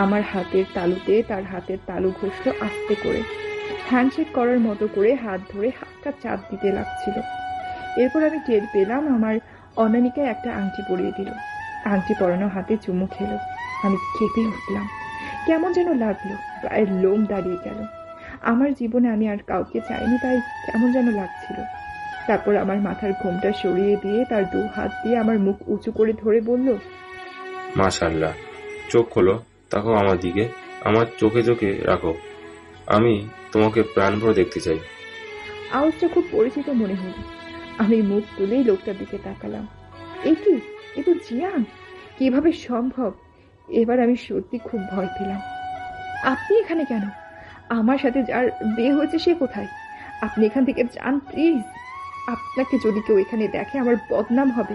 আমার হাতের তালুতে তার হাতের তালু ঘষলো আস্তে করে। হ্যান্ডশেক করার মতো করে হাত ধরে হাতটা চাপ দিতে লাগছিল। এরপর আমি টের পেলাম আমার অনামিকায় একটা আংটি পরিয়ে দিল। আংটি পরানো হাতে চুমু খেলো। আমি কেঁপে উঠলাম। কেমন যেন লাগলো, গায়ের লোম দাঁড়িয়ে গেল। আমার জীবনে আমি আর কাউকে চাইনি, তাই কেমন যেন লাগছিল। তারপর আমার মাথার ঘোমটা সরিয়ে দিয়ে তার দু হাত দিয়ে আমার মুখ উঁচু করে ধরে বলল, মাশাআল্লাহ, চোখ খোলো, তাকাও আমার দিকে, আমার চোখে চোখে রাখো। আমি তোমাকে প্রাণ ভরে দেখতে চাই। আওয়াজটা খুব পরিচিত মনে হলো। আমি মুখ তুলেই লোকটার দিকে তাকালাম। এ কি, এ তো জিয়ান। কিভাবে সম্ভব? এবার আমি সত্যি খুব ভয় পেলাম। আপনি এখানে কেন? আমার সাথে যার বিয়ে হয়েছে সে কোথায়? আপনি এখান থেকে যান প্লিজ। আপনাকে যদি কেউ এখানে দেখে আমার বদনাম হবে।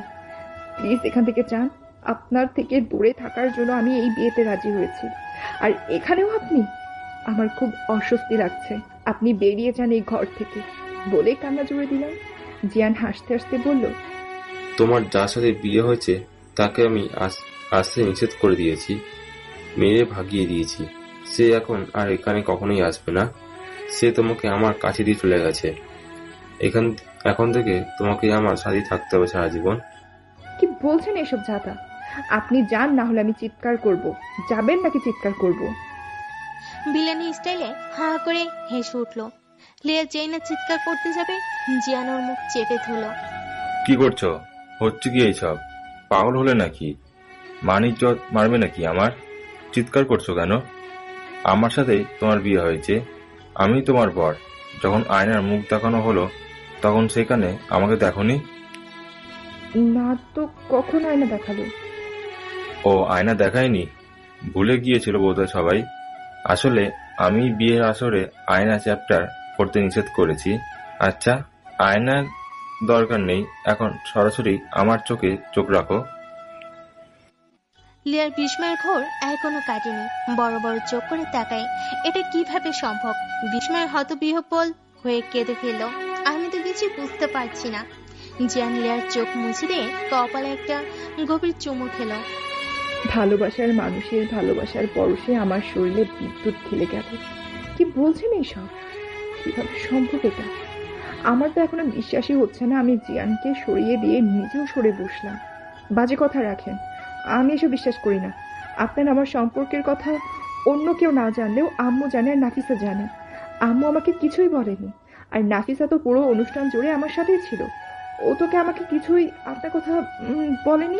প্লিজ এখান থেকে যান। আপনার থেকে দূরে থাকার জন্য আমি এই বিয়েতে রাজি হয়েছি। আর এখানেও আপনি? আমার খুব অস্বস্তি লাগছে। আপনি বেরিয়ে যান এই ঘর থেকে, বলে কান্না জুড়ে দিলাম। জিয়ান হাসতে হাসতে বলল, তোমার যার সাথে বিয়ে হয়েছে তাকে আমি আসতে নিষেধ করে দিয়েছি, মেরে ভাগিয়ে দিয়েছি। সে এখন আর এখানে কখনোই আসবে না। সে তোমাকে আমার কাছে দিয়ে চলে গেছে। এখন থেকে তোমাকে আমার সাথে থাকতে হবে সারা জীবন। কি বলছেন এসব জাতা? আপনি যান, না হলে আমি চিৎকার করব। যাবেন নাকি চিৎকার করব? বিলানি স্টাইলে হা করে হেসে উঠল। লিয়া যেই না চিৎকার করতে যাবে, জিয়ান ওর মুখ চেপে ধরল। কি করছো? হচ্ছে কি এইসব? পাগল হলে নাকি? মানিজ্জত মারবে নাকি আমার? চিৎকার করছো কেন? আমার সাথে তোমার বিয়ে হয়েছে, আমি তোমার বর। যখন আয়নার মুখ দেখানো হলো তখন সেখানে আমাকে দেখোনি? না তো, কখন আয়না দেখালো? ও আয়না দেখায়নি, ভুলে গিয়েছিল বোধহয় সবাই। আসলে আমি বিয়ের আসরে আয়না চ্যাপ্টার পড়তে নিষেধ করেছি। আচ্ছা, আয়নার দরকার নেই, এখন সরাসরি আমার চোখে চোখ রাখো। লিয়ার বিস্ময়ের ঘোর এখনো কাটেনি, বড় বড় চোখ করে তাকায়। এটা কিভাবে সম্ভব? বিস্ময় হতবিহ্বল হয়ে কেঁদে ফেলল। আমি তো কিছু বুঝতে পারছি না। জিয়ান লিয়ার চোখ মুছে দিয়ে কপালে একটা গভীর চুমু খেল। ভালোবাসার মানুষের ভালোবাসার পরশে আমার শরীরে বিদ্যুৎ খেলে গেল। কি বলছেন এইসব? কিভাবে সম্ভব এটা? আমার তো এখনো বিশ্বাসই হচ্ছে না আমি জিয়ানকে সরিয়ে দিয়ে নিজেও সরে বসলাম। বাজে কথা রাখেন, আমি এসব বিশ্বাস করি না। আপনার আমার সম্পর্কের কথা অন্য কেউ না জানলেও আম্মু জানে আর নাফিসা জানে। আম্মু আমাকে কিছুই বলেনি, আর নাফিসা তো পুরো অনুষ্ঠান জুড়ে আমার সাথেই ছিল। ও তোকে আমাকে কিছুই আপনার কথা বলেনি?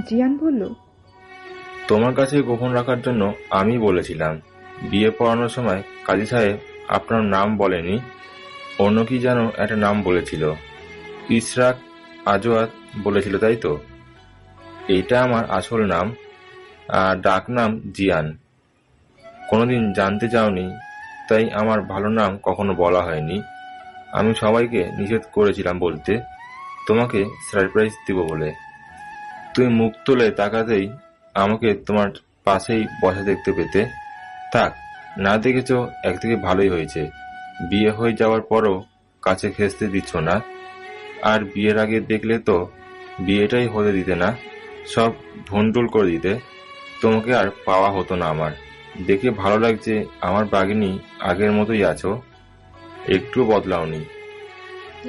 জিয়ান বলল। তোমার কাছে গোপন রাখার জন্য আমি বলেছিলাম। বিয়ে পড়ানোর সময় কাজী সাহেব আপনার নাম বলেনি, অন্য কি যেন একটা নাম বলেছিল, ইশরাক আজওয়াত বলেছিল, তাই তো? এটা আমার আসল নাম, আর ডাক নাম জিয়ান। কোনোদিন জানতে চাওনি, তাই আমার ভালো নাম কখনো বলা হয়নি। আমি সবাইকে নিষেধ করেছিলাম বলতে, তোমাকে সারপ্রাইজ দিব বলে। তুমি মুখ তুলে তাকাতেই আমাকে তোমার পাশেই বসা দেখতে পেতে। থাক, না দেখেছ একদিকে ভালোই হয়েছে। বিয়ে হয়ে যাওয়ার পরও কাছে ঘেঁষতে দিচ্ছ না। আর বিয়ের আগে দেখলে তো বিয়েটাই হতে দিতে না, সব ভন্ডুল করে দিতে। তোমাকে আর পাওয়া হতো না আমার। দেখে ভালো লাগছে আমার বাগিনী আগের মতোই আছো, একটু বদলাওনি।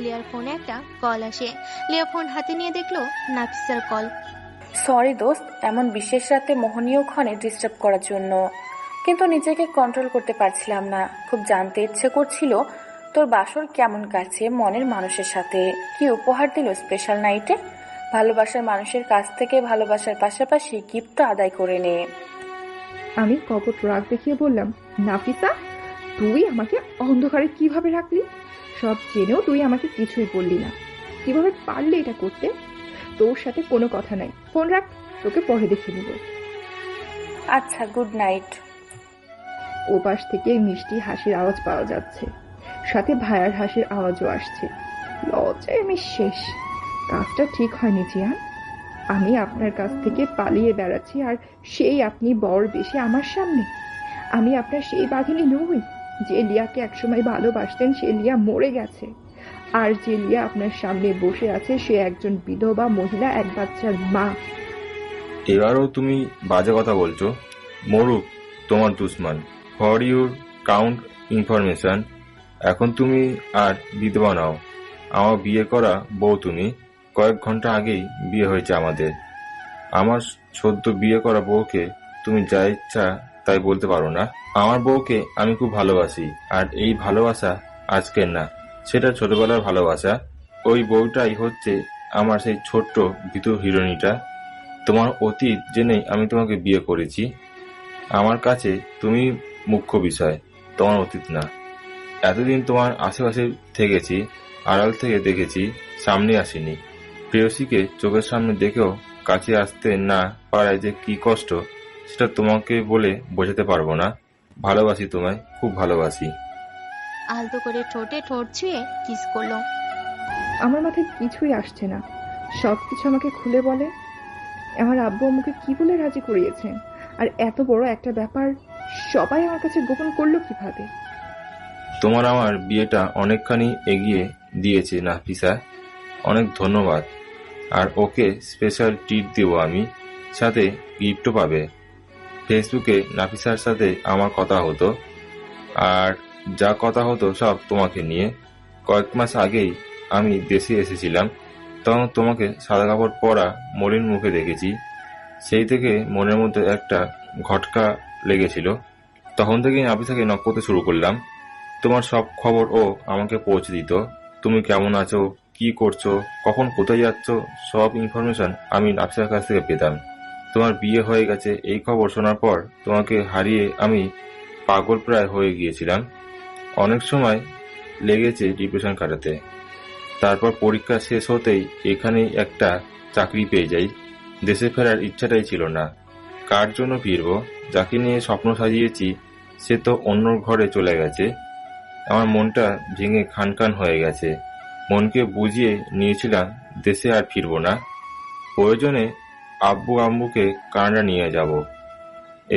লিয়ার ফোনে একটা কল আসে। লিয়া ফোন হাতে নিয়ে দেখলো নাফিসার কল। সরি দোস্ত, এমন বিশেষ রাতে মোহনীয় ক্ষণে ডিস্টার্ব করার জন্য, কিন্তু নিজেকে কন্ট্রোল করতে পারছিলাম না। খুব জানতে ইচ্ছে করছিল তোর বাসর কেমন কাটছে মনের মানুষের সাথে। কি উপহার দিল স্পেশাল নাইটে? ভালোবাসার মানুষের কাছ থেকে ভালোবাসার পাশাপাশি গিফটও আদায় করে নে। আমি কপট রাগ দেখিয়ে বললাম, নাফিসা, তুই আমাকে অন্ধকারে কিভাবে রাখলি? সব জেনেও তুই আমাকে কিছুই বললি না। কিভাবে পারলি এটা করতে? তোর সাথে কোনো কথা নাই, ফোন রাখ, তোকে পরে দেখে নিব। আচ্ছা, গুড নাইট। ওপাশ থেকে মিষ্টি হাসির আওয়াজ পাওয়া যাচ্ছে, সাথে ভাইয়ার হাসির আওয়াজও আসছে। লজ্জায় আমি শেষ। কাজটা ঠিক হয়নি জিয়ান। আমি আপনার কাছ থেকে পালিয়ে বেড়াচ্ছি, আর সেই আপনি বর বেশি আমার সামনে। আমি আপনার সেই বাঘিনী নই। যে লিয়াকে একসময় ভালোবাসতেন সে লিয়া মরে গেছে, আর যে লিয়া আপনার সামনে বসে আছে সে একজন বিধবা মহিলা, এক বাচ্চার মা। এবারও তুমি বাজে কথা বলছো। মরুক তোমার দুশ্মন। ফর ইউর কাউন্ট ইনফরমেশন, এখন তুমি আর বিধবা নাও। আমার বিয়ে করা বউ তুমি। কয়েক ঘন্টা আগেই বিয়ে হয়েছে আমাদের। আমার সদ্য বিয়ে করা বউকে তুমি যা ইচ্ছা তাই বলতে পারো না। আমার বউকে আমি খুব ভালোবাসি, আর এই ভালোবাসা আজকের না, সেটা ছোটবেলার ভালোবাসা। ওই বউটাই হচ্ছে আমার সেই ছোট্ট ভীতু হিরোইনটা। তোমার অতীত জেনেই আমি তোমাকে বিয়ে করেছি। আমার কাছে তুমি মুখ্য বিষয়, তোমার অতীত না। এতদিন তোমার আশেপাশে থেকেছি, আড়াল থেকে দেখেছি, সামনে আসিনি। প্রেয়সীকে চোখের সামনে দেখেও কাছে আসতে না পারায় যে কি কষ্ট, সেটা তোমাকে বলে বোঝাতে পারবো না। ভালোবাসি তোমায়, খুব ভালোবাসি। আলতো করে ঠোঁটে ঠোঁট ছুঁয়ে কিস করলো। আমার মাথায় কিছুই আসছে না। সবকিছু আমাকে খুলে বলে। আমার আব্বু আমাকে কি বলে রাজি করিয়েছেন, আর এত বড় একটা ব্যাপার সবাই আমার কাছে গোপন করলো কিভাবে? তোমার আমার বিয়েটা অনেকখানি এগিয়ে দিয়েছে নাফিসা, অনেক ধন্যবাদ। আর ওকে স্পেশাল ট্রিট দেব আমি, সাথে গিফটও পাবে। ফেসবুকে নাফিসার সাথে আমার কথা হতো, আর যা কথা হতো সব তোমাকে নিয়ে। কয়েক মাস আগেই আমি দেশে এসেছিলাম, তখন তোমাকে সাদা কাপড় পরা মলিন মুখে দেখেছি। সেই থেকে মনের মধ্যে একটা ঘটকা লেগেছিল। তখন থেকেই নাফিসাকে নক করতে শুরু করলাম। তোমার সব খবর ও আমাকে পৌঁছে দিত। তুমি কেমন আছো, কি করছো, কখন কোথায় যাচ্ছ, সব ইনফরমেশন আমি নাফিসার কাছ থেকে পেতাম। তোমার বিয়ে হয়ে গেছে এই খবর শোনার পর তোমাকে হারিয়ে আমি পাগল প্রায় হয়ে গিয়েছিলাম। অনেক সময় লেগেছে ডিপ্রেশন কাটাতে। তারপর পরীক্ষা শেষ হতেই এখানেই একটা চাকরি পেয়ে যাই। দেশে ফেরার ইচ্ছাটাই ছিল না। কার জন্য ফিরবো? যাকে নিয়ে স্বপ্ন সাজিয়েছি সে তো অন্য ঘরে চলে গেছে। আমার মনটা ভেঙে খানখান হয়ে গেছে। মনকে বুঝিয়ে নিয়েছিলাম দেশে আর ফিরবো না। প্রয়োজনে আব্বু আম্মুকে কানাডা নিয়ে যাব।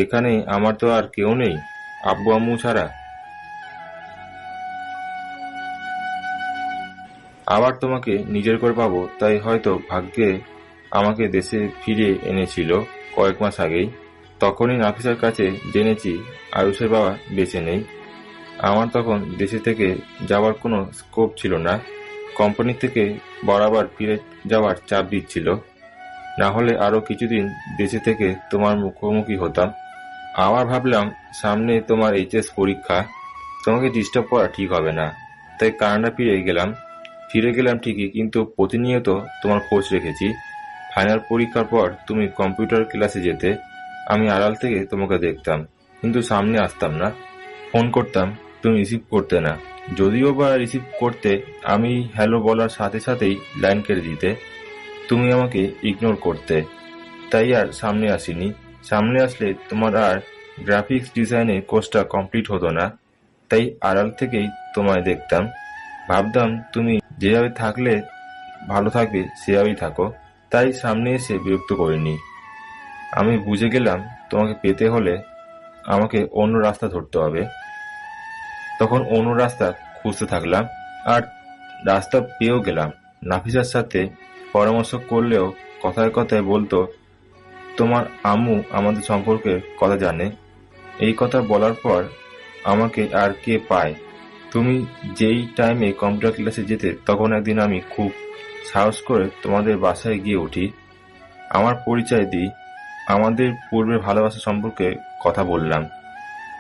এখানে আমার তো আর কেউ নেই আব্বু আম্মু ছাড়া। আবার তোমাকে নিজের করে পাবো, তাই হয়তো ভাগ্যে আমাকে দেশে ফিরিয়ে এনেছিল কয়েক মাস আগেই। তখনই নাফিসার কাছে জেনেছি আয়ুষের বাবা বেঁচে নেই। আমার তখন দেশে থেকে যাওয়ার কোনো স্কোপ ছিল না। কোম্পানি থেকে বরাবর ফিরে যাওয়ার চাপ দিচ্ছিল। না হলে আরো কিছুদিন দেশে থেকে তোমার মুখোমুখি হতাম। আবার ভাবলাম সামনে তোমার এইচএস পরীক্ষা, তোমাকে ডিস্টার্ব করা ঠিক হবে না, তাই কানাডা ফিরে গেলাম ঠিকই, কিন্তু প্রতিনিয়ত তোমার খোঁজ রেখেছি। ফাইনাল পরীক্ষার পর তুমি কম্পিউটার ক্লাসে যেতে, আমি আড়াল থেকে তোমাকে দেখতাম, কিন্তু সামনে আসতাম না। ফোন করতাম, তুমি রিসিভ করতে না। যদিও বা রিসিভ করতে, আমি হ্যালো বলার সাথে সাথেই লাইন কেটে দিতে। তুমি আমাকে ইগনোর করতে, তাই আর সামনে আসিনি। সামনে আসলে তোমার আর গ্রাফিক্স ডিজাইনের কোর্সটা কমপ্লিট হতো না, তাই আড়াল থেকেই তোমায় দেখতাম। ভাবতাম তুমি যেভাবে থাকলে ভালো থাকবে সেভাবেই থাকো, তাই সামনে এসে বিরক্ত করিনি। আমি বুঝে গেলাম তোমাকে পেতে হলে আমাকে অন্য রাস্তা ধরতে হবে। তখন অন্য রাস্তা খুঁজতে থাকলাম, আর রাস্তা পেয়েও গেলাম। নাফিসার সাথে পরামর্শ করলেও কথায় কথায় বলতো তোমার আম্মু আমাদের সম্পর্কে কথা জানে। এই কথা বলার পর আমাকে আর কে পায়? তুমি যেই টাইমে কম্পিউটার ক্লাসে যেতে, তখন একদিন আমি খুব সাহস করে তোমাদের বাসায় গিয়ে উঠি। আমার পরিচয় দিই, আমাদের পূর্বের ভালোবাসা সম্পর্কে কথা বললাম।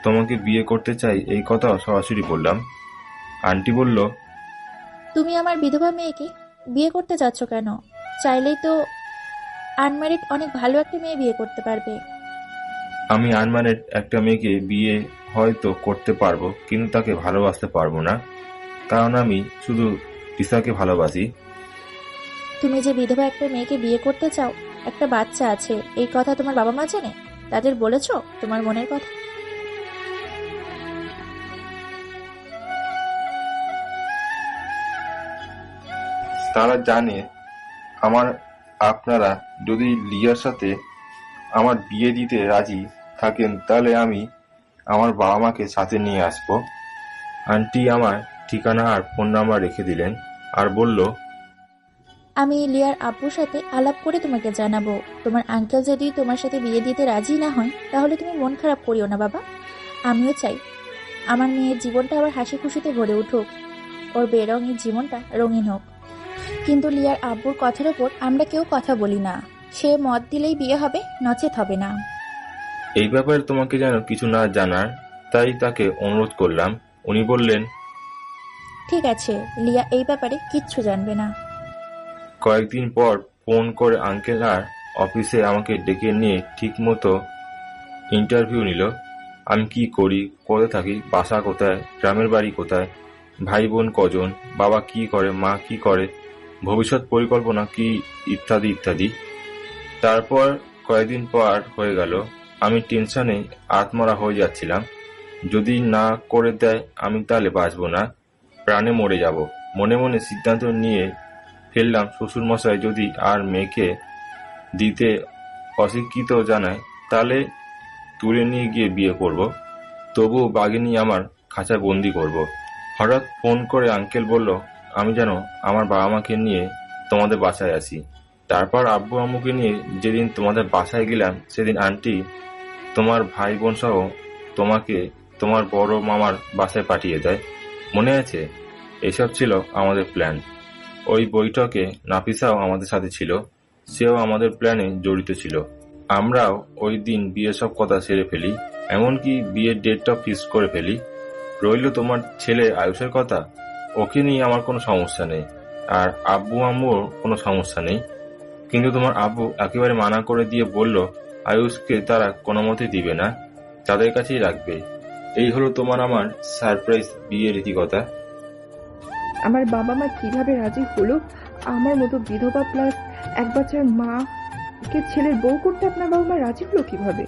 তোমাকে বিয়ে করতে চাই এই কথাও সরাসরি বললাম। আন্টি বলল, তুমি আমার বিধবা মেয়েকে বিয়ে করতে যাচ্ছ কেন? চাইলেই তো আনম্যারিড অনেক ভালো একটা মেয়ে বিয়ে করতে পারবে। আমি আনম্যারিড একটা মেয়েকে বিয়ে হয়তো করতে পারবো, কিন্তু তাকে ভালোবাসতে পারবো না, কারণ আমি শুধু তিশাকে ভালোবাসি। তুমি যে বিধবা একটা মেয়েকে বিয়ে করতে চাও, একটা বাচ্চা আছে, এই কথা তোমার বাবা মা জানে? তাদের বলেছো তোমার মনের কথা? তারা জানে। আপনারা যদি লিয়ার সাথে আমার বিয়ে দিতে রাজি থাকেন, তাহলে আমি আমার বাবা মাকে সাথে নিয়ে আসবো। আন্টি আমার ঠিকানা আর ফোন নাম্বার রেখে দিলেন, আর বলল, আমি লিয়ার আব্বুর সাথে আলাপ করে তোমাকে জানাবো। তোমার আঙ্কেল যদি তোমার সাথে বিয়ে দিতে রাজি না হয়, তাহলে তুমি মন খারাপ করিও না বাবা। আমিও চাই আমার মেয়ের জীবনটা আবার হাসি খুশিতে ভরে উঠুক, ওর বেরঙের জীবনটা রঙিন হোক। কিন্তু লিয়ার আব্বুর কথার ওপর আমরা কেউ কথা বলি না। সে মত দিলেই বিয়ে হবে, নচেত হবে না। এই ব্যাপারে তোমাকে যেন কিছু না জানার, তাই তাকে অনুরোধ করলাম। উনি বললেন, ঠিক আছে, লিয়া এই ব্যাপারে কিচ্ছু জানবে না। কয়েকদিন পর ফোন করে আঙ্কেল আর অফিসে আমাকে ডেকে নিয়ে ঠিক মতো ইন্টারভিউ নিল। আমি কি করি, কোথায় থাকি, বাসা কোথায়, গ্রামের বাড়ি কোথায়, ভাই বোন কজন, বাবা কি করে, মা কি করে, ভবিষ্যৎ পরিকল্পনা কি, ইত্যাদি ইত্যাদি। তারপর কয়েকদিন পর হয়ে গেল। আমি টেনশনে আত্মরা হয়ে যাচ্ছিলাম। যদি না করে দেয় আমি তাহলে বাঁচব না, প্রাণে মরে যাব। মনে মনে সিদ্ধান্ত নিয়ে ফেললাম, শ্বশুরমশাই যদি আর মেয়েকে দিতে অস্বীকৃত জানায়, তাহলে তুলে নিয়ে গিয়ে বিয়ে করব, তবুও বাঘিনী আমার খাঁচায় বন্দি করব। হঠাৎ ফোন করে আঙ্কেল বলল, আমি যেন আমার বাবা মাকে নিয়ে তোমাদের বাসায় আসি। তারপর আব্বু আম্মুকে নিয়ে যেদিন তোমাদের বাসায় গেলাম, সেদিন আন্টি তোমার ভাই বোন সহ তোমাকে তোমার বড় মামার বাসায় পাঠিয়ে দেয়। মনে আছে? এসব ছিল আমাদের প্ল্যান। ওই বৈঠকে নাফিসাও আমাদের সাথে ছিল, সেও আমাদের প্ল্যানে জড়িত ছিল। আমরাও ওই দিন বিয়ের সব কথা সেরে ফেলি, এমনকি বিয়ের ডেটটা ফিক্স করে ফেলি। রইল তোমার ছেলে আয়ুষের কথা, ওকে নিয়ে আমার কোনো সমস্যা নেই, আর আব্বু আম্মুর কোনো সমস্যা নেই। কিন্তু তোমার আব্বু একেবারে মানা করে দিয়ে বলল, আয়ুষকে তারা কোনো মতেই দিবে না, তাদের কাছেই রাখবে। এই হলো তোমার আমার সারপ্রাইজ বিয়ের রীতিকথা। আমার বাবা মা কিভাবে রাজি হলো আমার মতো বিধবা প্লাস এক বাচ্চার মা কে ছেলের বউ করতে? আপনার বাবা মা রাজি হলো কিভাবে?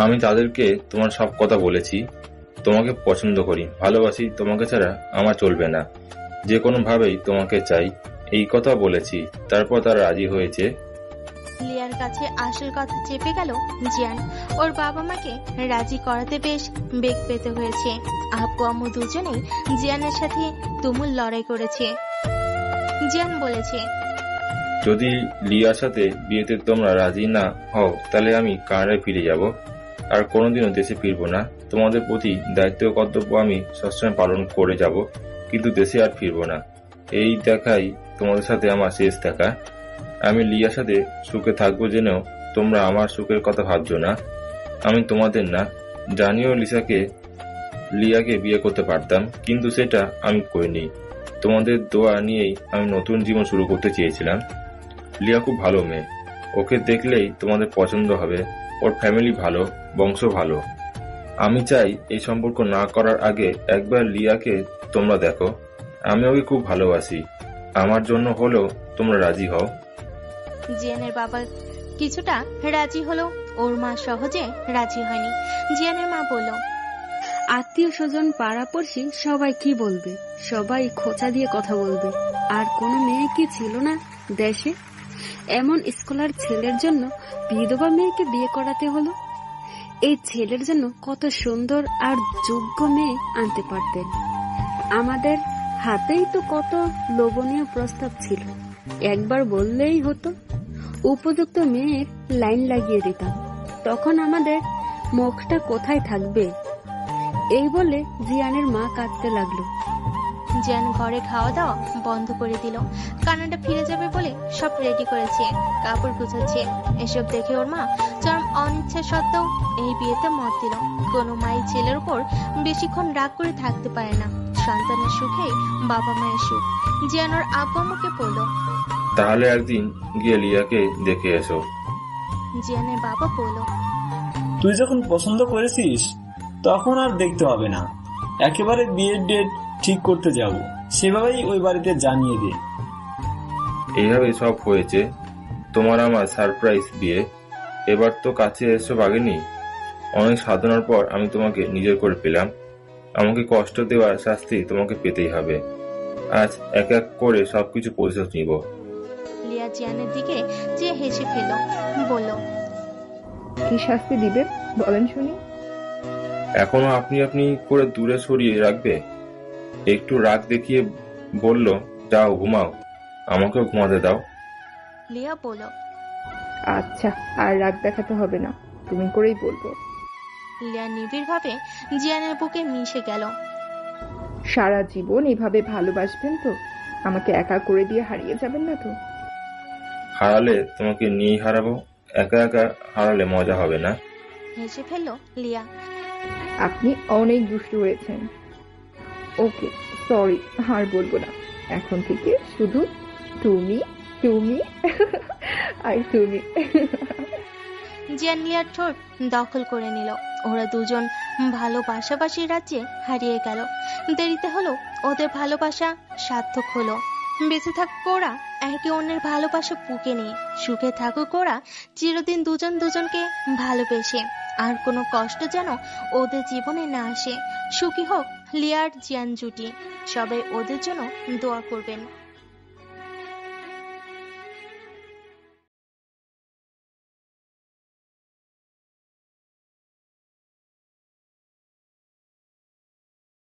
আমি তাদেরকে তোমার সব কথা বলেছি। তোমাকে পছন্দ করি, ভালোবাসি, তোমাকে ছাড়া আমার চলবে না, যে কোনো ভাবেই তোমাকে চাই, এই কথা বলেছি। তারপর তারা রাজি হয়েছে। লিয়ার কাছে আসল কথা চেপে গেল জিয়ান। ওর বাবা মাকে রাজি করাতে বেশ বেগ পেতে হয়েছে। আব্বু আম্মু দুজনেই জিয়ানের সাথে তুমুল লড়াই করেছে। জিয়ান বলেছে, যদি লিয়ার সাথে বিয়েতে তোমরা রাজি না হও তাহলে আমি কানাডায় ফিরে যাব, আর কোনোদিনও দেশে ফিরবো না। তোমাদের প্রতি দায়িত্ব ও কর্তব্য আমি সবসময় পালন করে যাব, কিন্তু দেশে আর ফিরবো না। এই দেখাই তোমাদের সাথে আমার শেষ দেখা। আমি লিয়ার সাথে সুখে থাকবো জেনেও তোমরা আমার সুখের কথা ভাবছো না। আমি তোমাদের না। জানিও লিয়াকে বিয়ে করতে পারতাম, কিন্তু সেটা আমি করিনি। তোমাদের দোয়া নিয়েই আমি নতুন জীবন শুরু করতে চেয়েছিলাম। লিয়া খুব ভালো মেয়ে, ওকে দেখলেই তোমাদের পছন্দ হবে। ওর ফ্যামিলি ভালো, বংশ ভালো। আমি চাই এই সম্পর্ক না করার আগে একবার লিয়াকে তোমরা দেখো। আমি ওকে খুব ভালোবাসি, আমার জন্য হলেও তোমরা রাজি হও। জিয়ানের বাবা কিছুটা রাজি হলো, ওর মা সহজে রাজি হয়নি। জিয়ানের মা বলল, আত্মীয় স্বজন পাড়াপড়শি সবাই কি বলবে? সবাই খোঁচা দিয়ে কথা বলবে। আর কোনো মেয়ে কি ছিল না দেশে? এমন স্কলার ছেলের জন্য বিধবা মেয়েকে বিয়ে করাতে হলো। এই ছেলের জন্য কত সুন্দর আর যোগ্য মেয়ে আনতে পারতেন। আমাদের হাতেই তো কত লোভনীয় প্রস্তাব ছিল, একবার বললেই হতো। উপযুক্ত মেয়ের লাইন লাগিয়ে দিতাম, তখন আমাদের মুখটা কোথায় থাকবে? এই বলে জিয়ানের মা কাঁদতে লাগলো। জিয়ান ঘরে খাওয়া দাওয়া বন্ধ করে দিল। কানাডা ফিরে যাবে বলে সব রেডি করেছে, কাপড় গুছাচ্ছে। এসব দেখে ওর মা চরম অনিচ্ছা সত্ত্বেও এই বিয়েতে মত দিল। কোনো মাই ছেলের উপর বেশিক্ষণ রাগ করে থাকতে পারে না। সন্তানের সুখেই বাবা মায়ের সুখ। জিয়ান ওর আব্বু আম্মুকে বলল, তাহলে একদিন গিয়ে লিয়াকে দেখে এসো। জিয়ানের বাবা বলল, তুই যখন পছন্দ করেছিস তখন আর দেখতে হবে না, একেবারে বিয়ের ডেট ঠিক করতে যাব, সেভাবেই ওই বাড়িতে জানিয়ে দে। এইভাবে সব হয়েছে। তোমার আমার সারপ্রাইজ বিয়ে। এবার তো কাছে এসব আগেনি। অনেক সাধনার পর আমি তোমাকে নিজের করে পেলাম। আমাকে কষ্ট দেওয়ার শাস্তি তোমাকে পেতেই হবে। আজ এক এক করে সবকিছু পরিশোধ নিব। লিয়া জিয়ানের দিকে চেয়ে হেসে ফেলল, বলল, কি শাস্তি দিবে বলেন শুনি? এখনো আপনি আপনি করে দূরে সরিয়ে রাখবে? একটু রাগ দেখিয়ে বলল, যাও ঘুমাও, আমাকেও ঘুমাতে দাও। লিয়া বলল, আচ্ছা, আর রাগ দেখাতে হবে না, তুমি করেই বলবো। লিয়া নিবিড় ভাবে জিয়ানের বুকে মিশে গেল। সারা জীবন এভাবে ভালোবাসবেন তো? আমাকে একা করে দিয়ে হারিয়ে যাবেন না তো? হারালে তোমাকে নিয়েই হারাবো, একা একা হারালে মজা হবে না। হেসে ফেলল লিয়া। আপনি অনেক দুষ্টু হয়েছেন। ওকে, সরি, আর বলবো না। এখন থেকে শুধু তুমি তুমি আর তুমি। জিয়ান লিয়ার ঠোঁট দখল করে নিল। ওরা দুজন ভালোবাসাবাসী রাজ্যে হারিয়ে গেল। দেরিতে হলো ওদের ভালোবাসা সার্থক হলো। বেঁচে থাকুক ওরা একে অন্যের ভালোবাসা বুকে নিয়ে, সুখে থাকুক ওরা চিরদিন দুজন দুজনকে ভালোবেসে। আর কোনো কষ্ট যেন ওদের জীবনে না আসে। সুখী হোক লিয়ার জিয়ান জুটি। সবাই ওদের জন্য দোয়া করবেন।